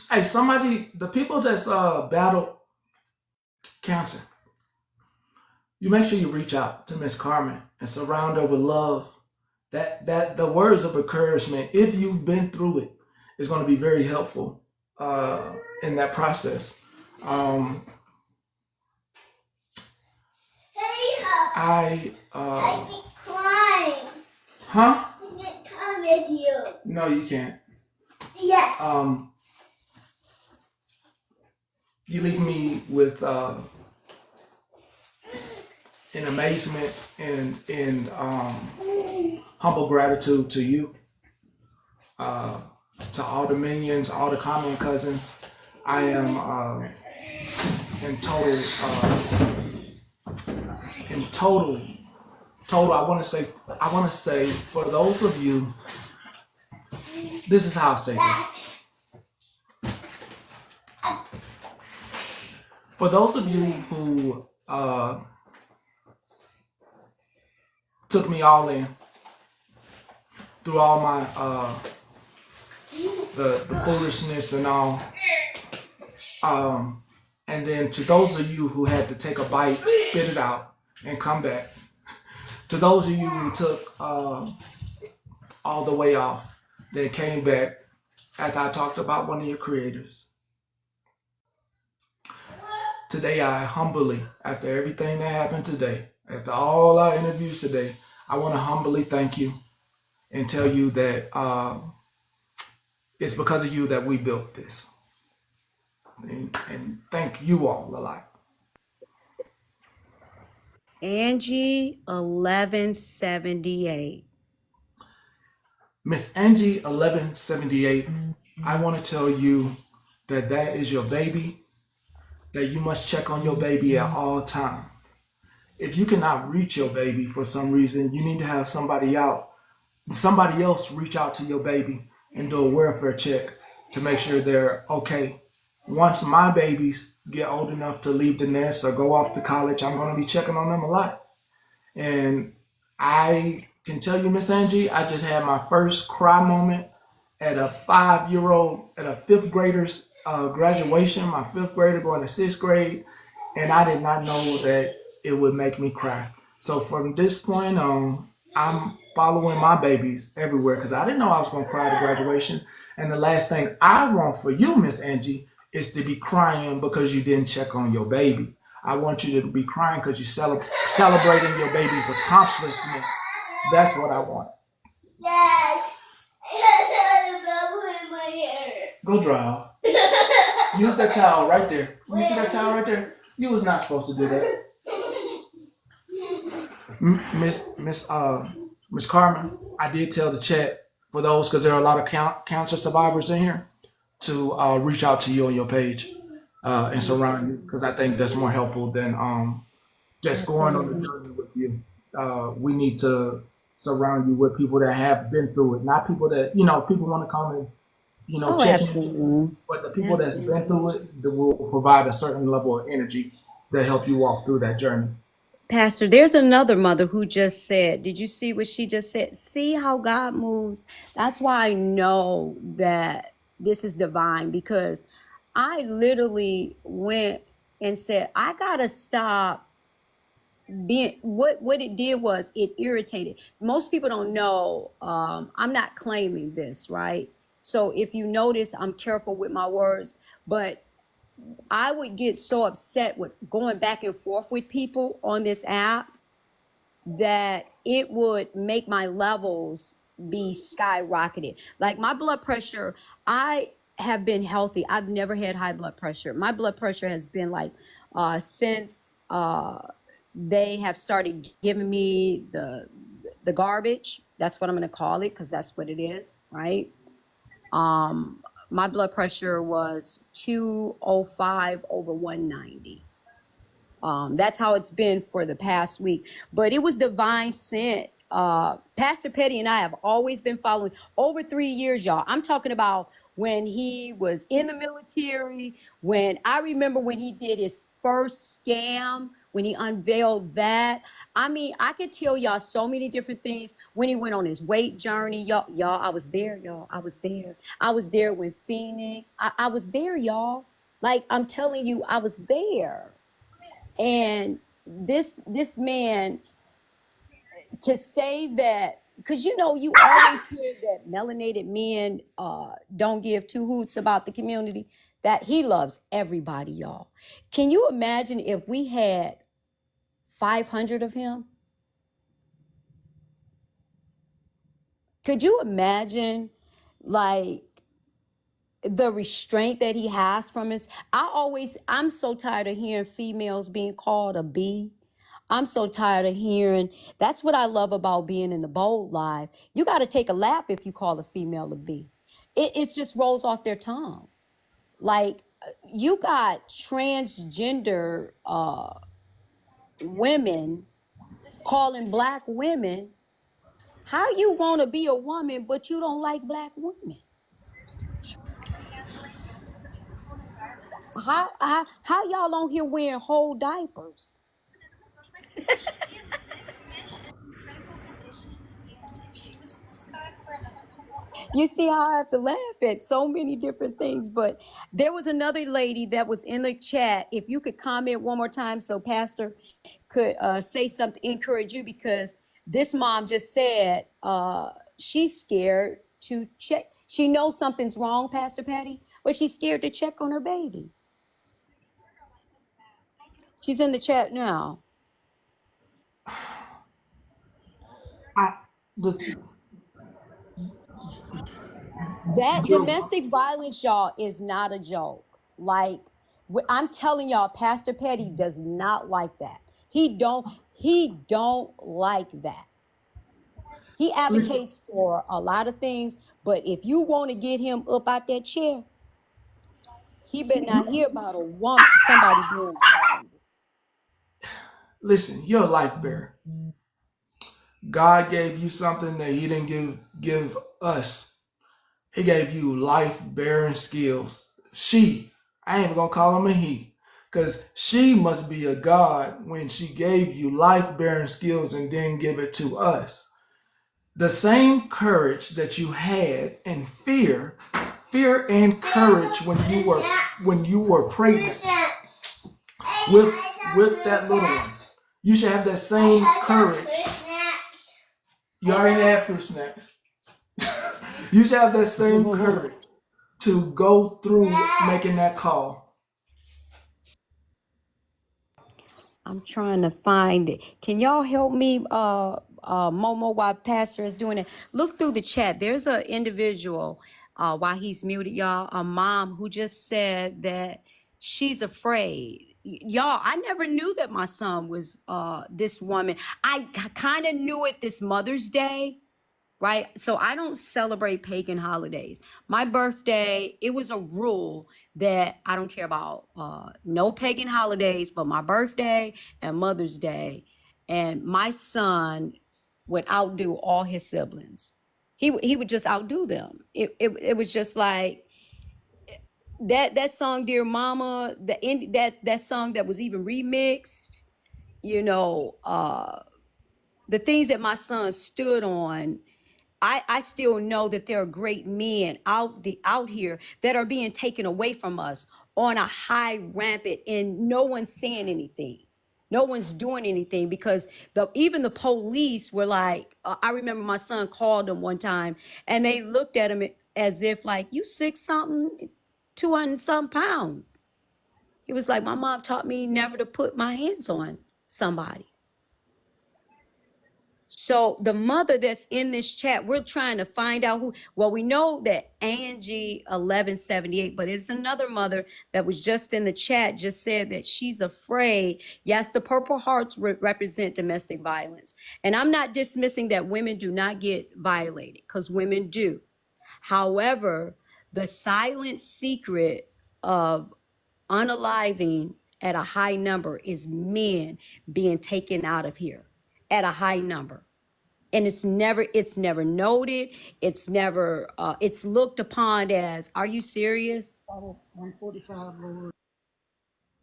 Hey, somebody, the people that's battled cancer, you make sure you reach out to Miss Carmen and surround her with love. That the words of encouragement, if you've been through it, is going to be very helpful in that process. I keep crying. Huh? I can't come with you. No, you can't. Yes. You leave me with in amazement and in humble gratitude to you, to all the minions, all the comment cousins. I am in total. I want to say for those of you, this is how I say this. For those of you who took me all in through all my the foolishness and all, and then to those of you who had to take a bite, spit it out, and come back. To those of you who took all the way off, then came back after I talked about one of your creators. Today, I humbly, after everything that happened today, after all our interviews today, I want to humbly thank you and tell you that it's because of you that we built this. And thank you all a lot. Angie 1178. Miss Angie 1178, I want to tell you that that is your baby, that you must check on your baby at all times. If you cannot reach your baby for some reason, you need to have somebody else reach out to your baby and do a welfare check to make sure they're okay. Once my babies get old enough to leave the nest or go off to college, I'm going to be checking on them a lot. And I can tell you, Miss Angie, I just had my first cry moment at a 5-year-old, at a 5th grader's graduation, my 5th grader going to 6th grade, and I did not know that it would make me cry. So from this point on, I'm following my babies everywhere because I didn't know I was going to cry at graduation. And the last thing I want for you, Miss Angie, is to be crying because you didn't check on your baby. I want you to be crying because you're celebrating your baby's accomplishments. That's what I want. Dad, I got in my hair. Go dry off. Use that towel right there. You see that towel right there? You was not supposed to do that. Miss Carmen, I did tell the chat for those because there are a lot of cancer survivors in here to reach out to you on your page and surround you because I think that's more helpful than just going on the journey with you. We need to surround you with people that have been through it, not people that people want to come and check in, but the people that's been through it that will provide a certain level of energy that help you walk through that journey. Pastor, there's another mother who just said, did you see what she just said? See how God moves. That's why I know that this is divine, because I literally went and said, I gotta stop being what it did was it irritated. Most people don't know. I'm not claiming this, right? So if you notice, I'm careful with my words, but I would get so upset with going back and forth with people on this app that it would make my levels be skyrocketed. Like my blood pressure, I have been healthy. I've never had high blood pressure. My blood pressure has been like since they have started giving me the garbage. That's what I'm going to call it, because that's what it is, right? My blood pressure was 205 over 190. That's how it's been for the past week. But it was divine sent. Pastor Petty and I have always been following over 3 years, y'all. I'm talking about when he was in the military, when I remember when he did his first scam, when he unveiled that. I mean, I could tell y'all so many different things. When he went on his weight journey, y'all, I was there, y'all. I was there. I was there when Phoenix. I was there, y'all. Like, I'm telling you, I was there. And this man, to say that, because you always hear that melanated men don't give two hoots about the community, that he loves everybody, y'all. Can you imagine if we had 500 of him? Could you imagine, like, the restraint that he has from us? I'm so tired of hearing females being called a B. I'm so tired of hearing. That's what I love about being in the Bold Live. You got to take a lap if you call a female a B. It just rolls off their tongue. Like, you got transgender women calling black women. How you want to be a woman, but you don't like black women? How y'all on here wearing whole diapers? You see how I have to laugh at so many different things. But there was another lady that was in the chat. If you could comment one more time so Pastor could say something, encourage you, because this mom just said she's scared to check. She knows something's wrong, Pastor Patty, but she's scared to check on her baby. She's in the chat now. That domestic violence, y'all, is not a joke. Like, I'm telling y'all, Pastor Petty does not like that. He don't like that. He advocates for a lot of things, but if you want to get him up out that chair, he better not hear about a woman, somebody being violated. Listen, you're a life bearer. God gave you something that He didn't give us. He gave you life bearing skills. I ain't even gonna call him a he, because she must be a God when she gave you life bearing skills and didn't give it to us. The same courage that you had and fear and courage when you were pregnant with that little one. You should have that same courage. You already had fruit snacks. You should have that same courage to go through making that call. I'm trying to find it. Can y'all help me, Momo, while Pastor is doing it? Look through the chat. There's an individual, while he's muted, y'all, a mom who just said that she's afraid. Y'all, I never knew that my son was this woman. I kind of knew it this Mother's Day, right? So I don't celebrate pagan holidays. My birthday, it was a rule that I don't care about no pagan holidays, but my birthday and Mother's Day. And my son would outdo all his siblings. He would just outdo them. It was just like that song, Dear Mama, that song that was even remixed, you know, the things that my son stood on. I still know that there are great men out here that are being taken away from us on a high rampant, and no one's saying anything. No one's doing anything because even the police were like, I remember my son called them one time and they looked at him as if like, you 6-something, 200-something pounds. He was like, my mom taught me never to put my hands on somebody. So the mother that's in this chat, we're trying to find out who. Well, we know that Angie 1178, but it's another mother that was just in the chat, just said that she's afraid. Yes, the Purple Hearts represent domestic violence. And I'm not dismissing that women do not get violated, because women do. However, the silent secret of unaliving at a high number is men being taken out of here at a high number. And it's never noted. It's never, it's looked upon as, are you serious? 145, Lord.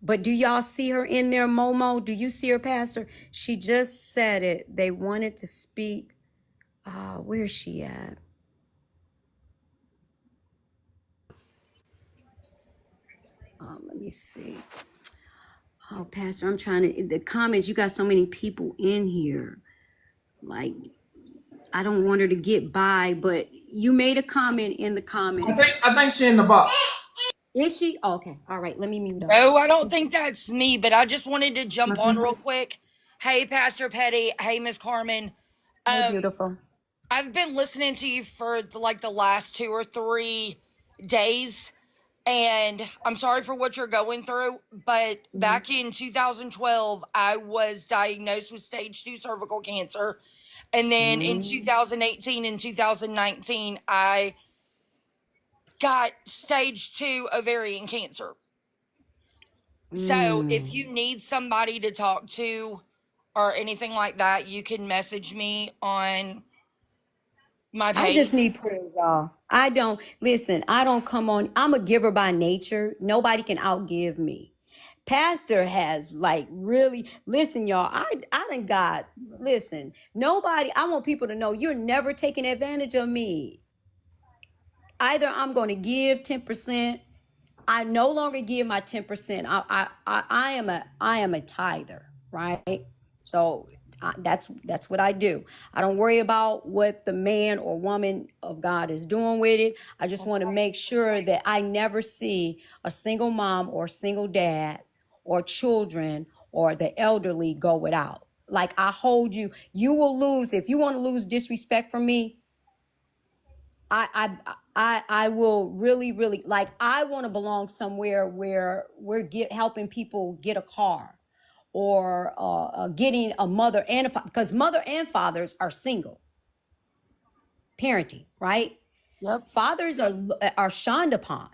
But do y'all see her in there, Momo? Do you see her, Pastor? She just said it. They wanted to speak. Where's she at? Let me see. Oh, Pastor, I'm trying to, the comments, you got so many people in here. Like, I don't want her to get by, but you made a comment in the comments. I think she's in the box. Is she? Oh, okay. All right. Let me mute up. No, I don't think that's me, but I just wanted to jump on real quick. Hey, Pastor Petty. Hey, Miss Carmen. Hey, beautiful. I've been listening to you for the last 2 or 3 days, and I'm sorry for what you're going through, but back in 2012, I was diagnosed with stage 2 cervical cancer. And then in 2018 and 2019, I got stage 2 ovarian cancer. So if you need somebody to talk to or anything like that, you can message me on my page. I just need prayer, y'all. I don't come on. I'm a giver by nature. Nobody can outgive me. Pastor has like really, listen, y'all. I done got, listen, nobody, I want people to know you're never taking advantage of me. Either I'm going to give 10%. I no longer give my 10%. I am a tither, right? So that's what I do. I don't worry about what the man or woman of God is doing with it. I just want to make sure that I never see a single mom or single dad or children or the elderly go without. Like I hold you, you will lose if you want to lose disrespect from me. I will really, really, like, I want to belong somewhere where we're helping people get a car or getting a mother and a father, because mother and fathers are single parenting, right? Yep. Fathers are shunned upon.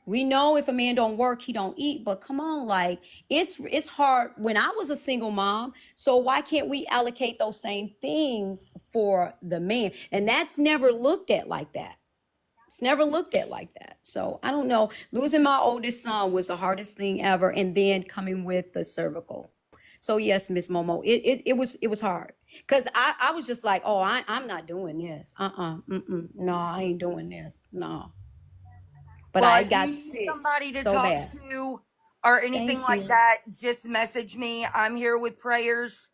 We know if a man don't work, he don't eat, but come on, like it's hard when I was a single mom. So why can't we allocate those same things for the man? And that's never looked at like that. It's never looked at like that. So I don't know. Losing my oldest son was the hardest thing ever. And then coming with the cervical. So yes, Miss Momo, it was hard. Cause I was just like, oh, I'm not doing this. No, I ain't doing this. No. But Well, I if got you need sick somebody to so talk bad. to or anything Thank like you. that, just message me. I'm here with prayers.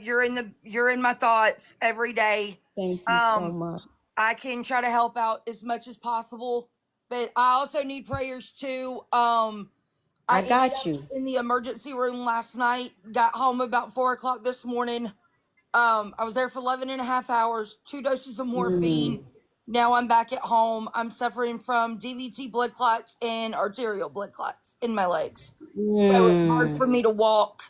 You're in my thoughts every day. Thank you so much. I can try to help out as much as possible, but I also need prayers too. I I ended got up you. in the emergency room last night, got home about 4 o'clock this morning. I was there for 11 and a half hours, 2 doses of morphine. Mm, Now I'm back at home. I'm suffering from DVT blood clots and arterial blood clots in my legs. So it's hard for mm. me to walk.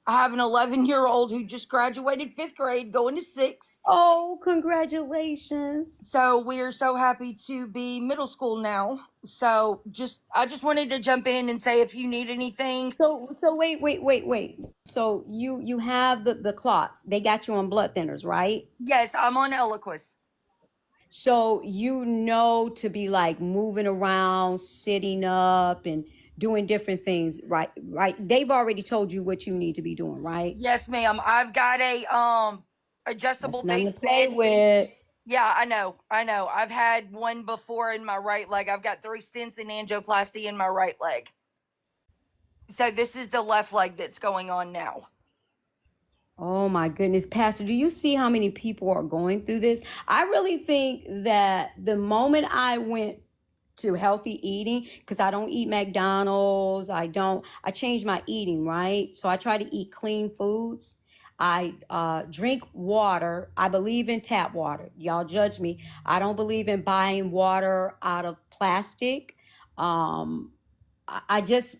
I have an 11-year-old who just graduated 5th grade, going to 6th. Oh, congratulations. So we're so happy to be middle school now. So I just wanted to jump in and say if you need anything. So wait. So you have the clots. They got you on blood thinners, right? Yes, I'm on Eliquis. So you know to be like moving around, sitting up and doing different things, right? Right. They've already told you what you need to be doing, right? Yes, ma'am. I've got a That's adjustable nothing base to play bed. with. Yeah, I know. I know. I've had one before in my right leg. I've got 3 stents and angioplasty in my right leg. So this is the left leg that's going on now. Oh my goodness, Pastor, do you see how many people are going through this? I really think that the moment I went to healthy eating, because I don't eat McDonald's, I changed my eating, right? So I try to eat clean foods. I drink water. I believe in tap water. Y'all judge me. I don't believe in buying water out of plastic. I just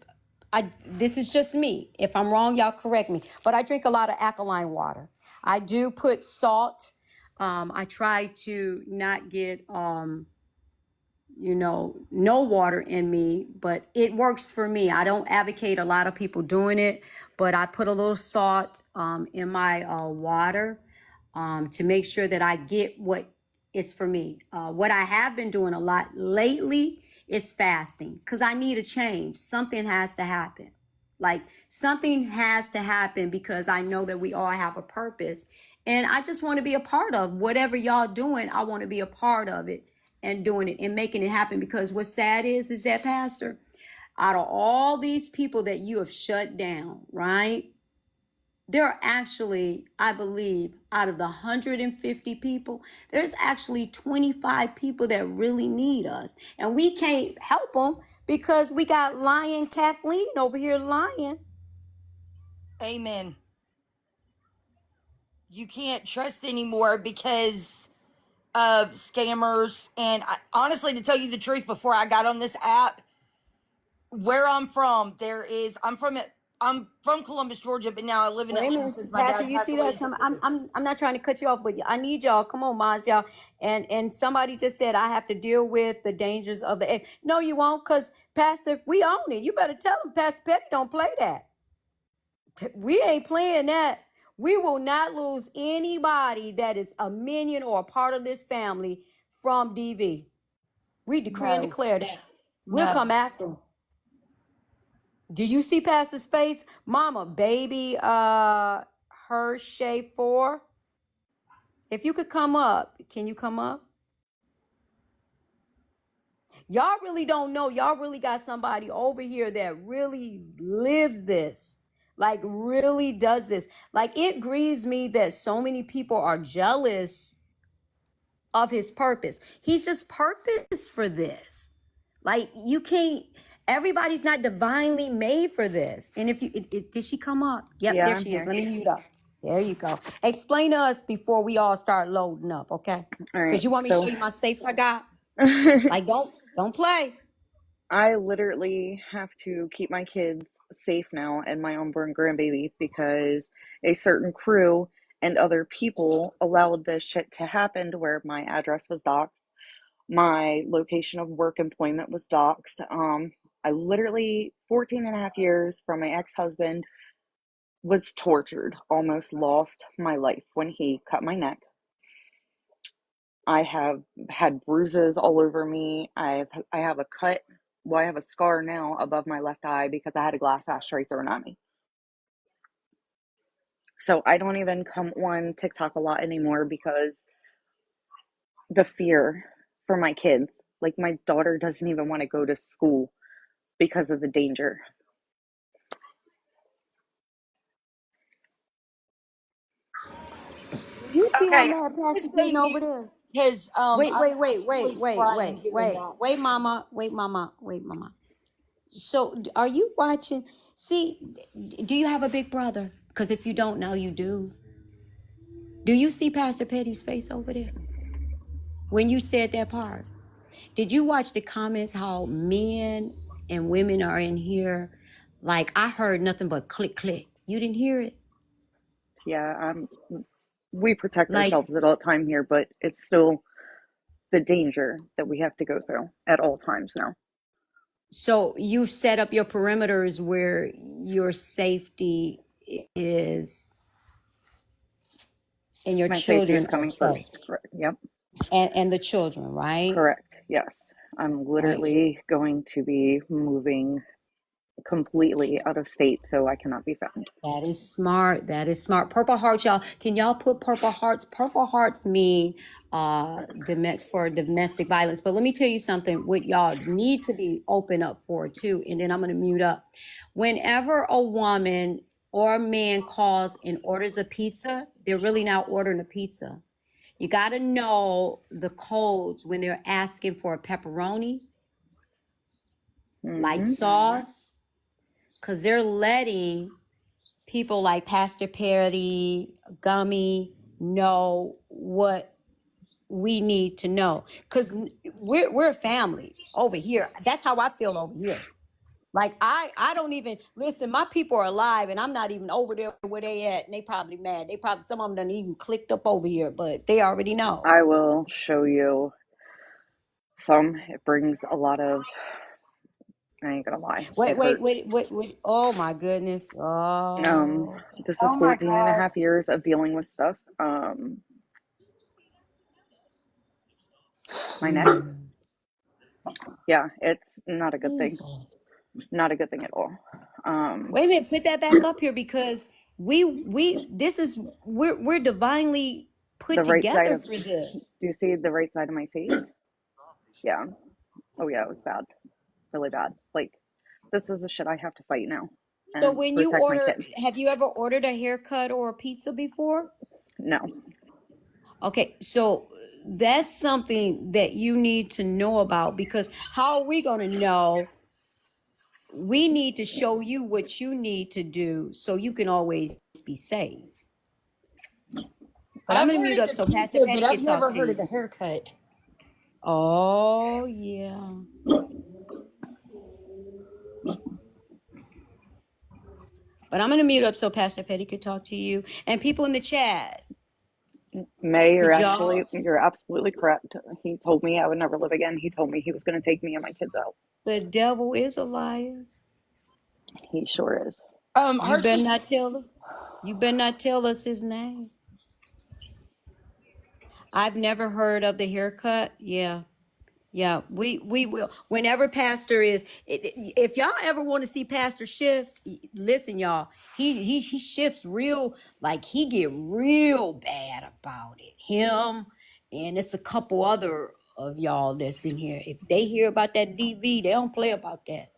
this is just me. If I'm wrong, y'all correct me. But I drink a lot of alkaline water. I do put salt. I try to not get no water in me, but it works for me. I don't advocate a lot of people doing it, but I put a little salt in my water to make sure that I get what is for me. What I have been doing a lot lately is fasting because I need a change. Something has to happen. Like something has to happen because I know that we all have a purpose. And I just want to be a part of whatever y'all doing. I want to be a part of it and doing it and making it happen because what's sad is that, Pastor, out of all these people that you have shut down, right? There are actually, I believe, out of the 150 people, there's actually 25 people that really need us. And we can't help them because we got lying Kathleen over here lying. Amen. You can't trust anymore because of scammers. And honestly, to tell you the truth, before I got on this app, where I'm from, I'm from Columbus, Georgia, but now I live in Wait a Atlanta minute, since my Pastor. dad You passed see away that? in I'm not trying to cut you off, but I need y'all. Come on, Maz, y'all. And somebody just said I have to deal with the dangers of the. No, you won't, cause Pastor, we own it. You better tell them, Pastor Petty, don't play that. We ain't playing that. We will not lose anybody that is a minion or a part of this family from DV. We decree and No, declare that. We'll no. come after them. Do you see Pastor's face? Mama, baby, Hershey 4. If you could come up, can you come up? Y'all really don't know. Y'all really got somebody over here that really lives this. Like really does this. Like it grieves me that so many people are jealous of his purpose. He's just purpose for this. Like you can't, everybody's not divinely made for this. And if you, did she come up? Yep, Yeah, there I'm she is. here. Let me mute up. There you go. Explain to us before we all start loading up, okay? All right. Because you want me to show So you my safes I got? Like don't play. I literally have to keep my kids safe now and my unborn grandbaby because a certain crew and other people allowed this shit to happen to where my address was doxxed. My location of work employment was doxxed. I literally 14 and a half years from my ex-husband was tortured, almost lost my life when he cut my neck. I have had bruises all over me. I have a cut. Well, I have a scar now above my left eye because I had a glass ashtray thrown at me. So I don't even come on TikTok a lot anymore because the fear for my kids. Like my daughter doesn't even want to go to school because of the danger. You see how Okay, mad I Pastor stay getting over mute. there? Because Wait, I wait, wait, wait, really wait, crying wait, hearing wait, that. wait, mama, wait, mama, wait, mama. So, are you watching? See, do you have a big brother? Because if you don't now, you do. Do you see Pastor Petty's face over there when you said that part? Did you watch the comments? How men and women are in here? Like I heard nothing but click, click. You didn't hear it? Yeah, we protect Like, ourselves at all time here, but it's still the danger that we have to go through at all times now. so you've set up your perimeters where your safety is and your My safety is children are coming safe. first. Yep. And the children, right? Correct. Yes. I'm Right. literally going to be moving completely out of state so I cannot be found. That is smart. That is smart. Purple hearts, y'all. Can y'all put purple hearts? Purple hearts mean for domestic violence. But let me tell you something. What y'all need to be open up for too. And then I'm gonna mute up. Whenever a woman or a man calls and orders a pizza, they're really not ordering a pizza. You got to know the codes when they're asking for a pepperoni, light sauce, because they're letting people like Pastor Parody, Gummy know what we need to know. Because we're a family over here. That's how I feel over here. Like I don't even listen. My people are alive, and I'm not even over there where they at. And they probably mad. They probably some of them done even clicked up over here, but they already know. I will show you some. It brings a lot of, I ain't gonna lie, Wait, it wait, hurts. wait, wait, wait. Oh my goodness. Oh. This is Oh my 14 and a God. half years of dealing with stuff. My neck. Yeah, it's not a good thing. Jesus. Not a good thing at all. Wait a minute, put that back up here because we're divinely The put right side together of, for this. do you see the right side of my face? Yeah. Oh yeah, it was bad. Really bad. Like, this is the shit I have to fight now So and when you protect my order, kids. have you ever ordered a haircut or a pizza before? No. Okay, so that's something that you need to know about because how are we going to know? We need to show you what you need to do so you can always be safe. But I'm I've going to heard mute of up the so Pastor pizza, but Petty I've can talk never to heard of you. the haircut. Oh, yeah. But I'm going to mute up so Pastor Petty could talk to you. And people in the chat, May, could y'all? you're absolutely correct. He told me I would never live again. He told me he was going to take me and my kids out. The devil is a liar. He sure is. You better Hershey. not tell him. You better not tell us his name. I've never heard of the haircut. Yeah. Yeah, we will. Whenever Pastor is, if y'all ever want to see Pastor shift, listen, y'all. He shifts real, like he get real bad about it. Him and it's a couple other of y'all that's in here. If they hear about that DV, they don't play about that.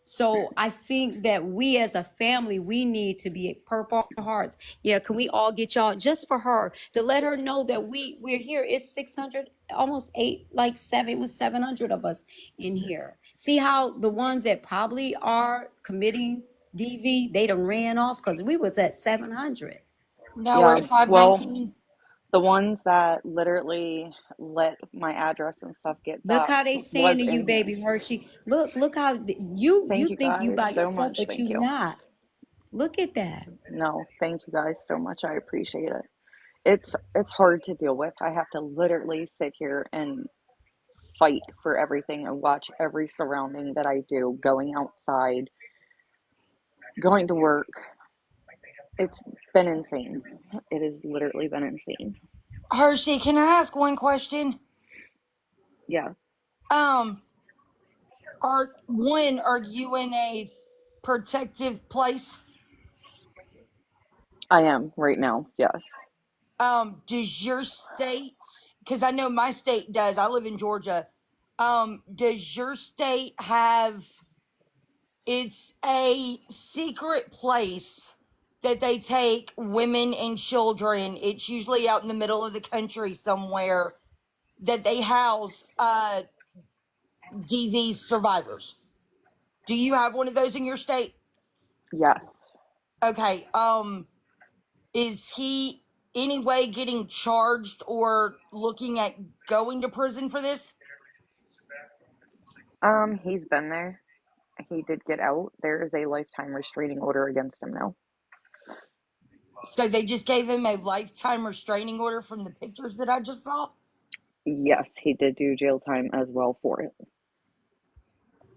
So I think that we as a family, we need to be at Purple Hearts. Yeah, can we all get y'all just for her to let her know that we're here? It's 600, almost eight, like seven, it was 700 of us in here. See how the ones that probably are committing DV, they done ran off because we was at 700. Now we're Yeah, at well, 519. the ones that literally let my address and stuff get Look how doxxed they saying was to you, in here. baby Hershey. Look how you Thank you think you guys by so yourself, much. but Thank you you. not. Look at that. No, thank you guys so much. I appreciate it. It's hard to deal with. I have to literally sit here and fight for everything and watch every surrounding that I do, going outside, going to work. It's been insane. It has literally been insane. Hershey, can I ask one question? Yeah, Um, are you in a protective place? I am right now. Yes. Does your state, because I know my state does, I live in Georgia. Does your state have, it's a secret place that they take women and children. It's usually out in the middle of the country somewhere. that they house DV survivors. Do you have one of those in your state? Yes. Okay. Is he anyway getting charged or looking at going to prison for this? He's been there. He did get out. There is a lifetime restraining order against him now. So they just gave him a lifetime restraining order from the pictures that I just saw? Yes, he did do jail time as well for it.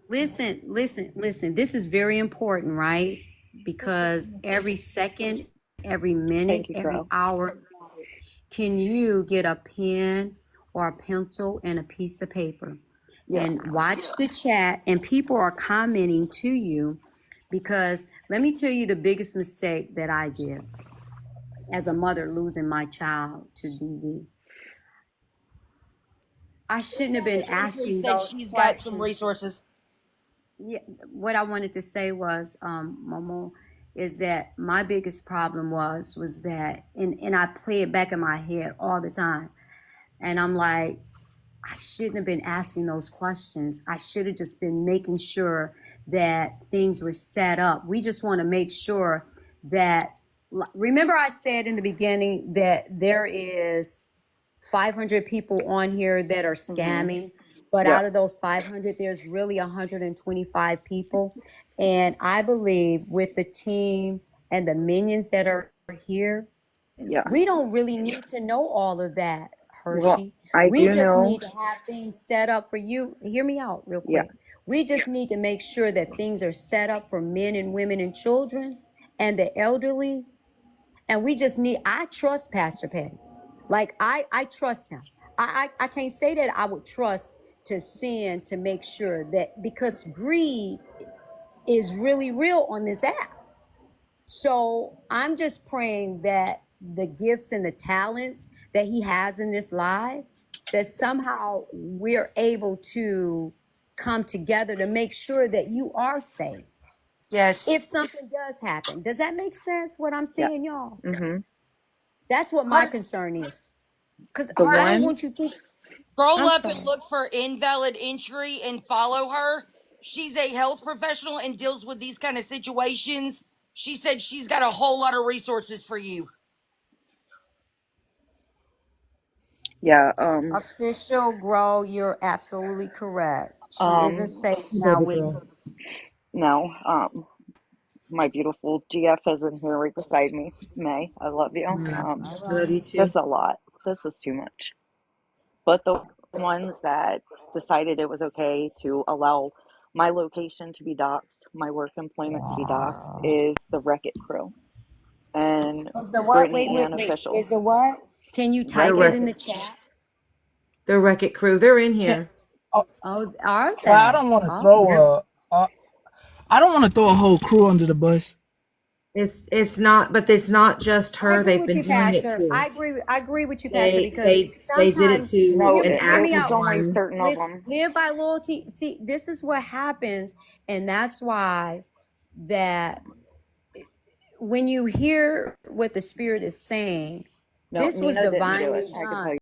Listen, listen, listen. This is very important, right? Because every second, every minute, Thank you, every Crow. hour matters. Can you get a pen or a pencil and a piece of paper Yeah. and watch the chat? And people are commenting to you because let me tell you the biggest mistake that I did as a mother losing my child to DV. I shouldn't have been Entry asking said those she's got some questions. resources. Yeah, what I wanted to say was, Momo, is that my biggest problem was that, and I play it back in my head all the time, and I'm like, I shouldn't have been asking those questions. I should have just been making sure that things were set up. We just want to make sure that, remember I said in the beginning that there is 500 people on here that are scamming, but Yeah. out of those 500, there's really 125 people. And I believe with the team and the minions that are here, Yeah. we don't really need to know all of that, Well, Hershey. I We do just know. need to have things set up for you. Hear me out real Yeah. quick. We just need to make sure that things are set up for men and women and children and the elderly. And we just need, I trust Pastor Petty. Like I trust him. I can't say that I would trust to sin to make sure that, because greed is really real on this app. So I'm just praying that the gifts and the talents that he has in this life, that somehow we're able to come together to make sure that you are safe. Yes. If something does happen, does that make sense what I'm Yeah. saying, y'all? Mhm. That's what my concern is. Because The I don't Hershey, one. want you to think, scroll I'm up and sorry. look for invalid entry and follow her. She's a health professional and deals with these kind of situations. She said she's got a whole lot of resources for you. Yeah. Official grow, you're absolutely correct. She isn't Um. safe now Baby with girl. No. My beautiful GF is in here right beside me. May, I love you. all I love right. you This too. is a lot. This is too much. But the ones that decided it was okay to allow my location to be doxxed, my work employment to be doxxed, is the Wreck-It crew and The what? Wait, Brittany wait, Ann wait. official. Is the what? Can you The type it Wreck-It. in Wreck-It, the chat? the Wreck-It crew, they're in Can, here. oh, Oh, are well, I they? don't want to throw Oh, Yep. I don't want to throw a whole crew under the bus. It's not, but it's not just I her. agree They've with been you, doing it Pastor. too. I agree with you, Pastor, They because they they did it sometimes to No, an hear me it's out. only one. certain of them. Live by loyalty. See, this is what happens, and that's why that when you hear what the Spirit is saying, No, this was Nina didn't do it. divinely I can tell done. you.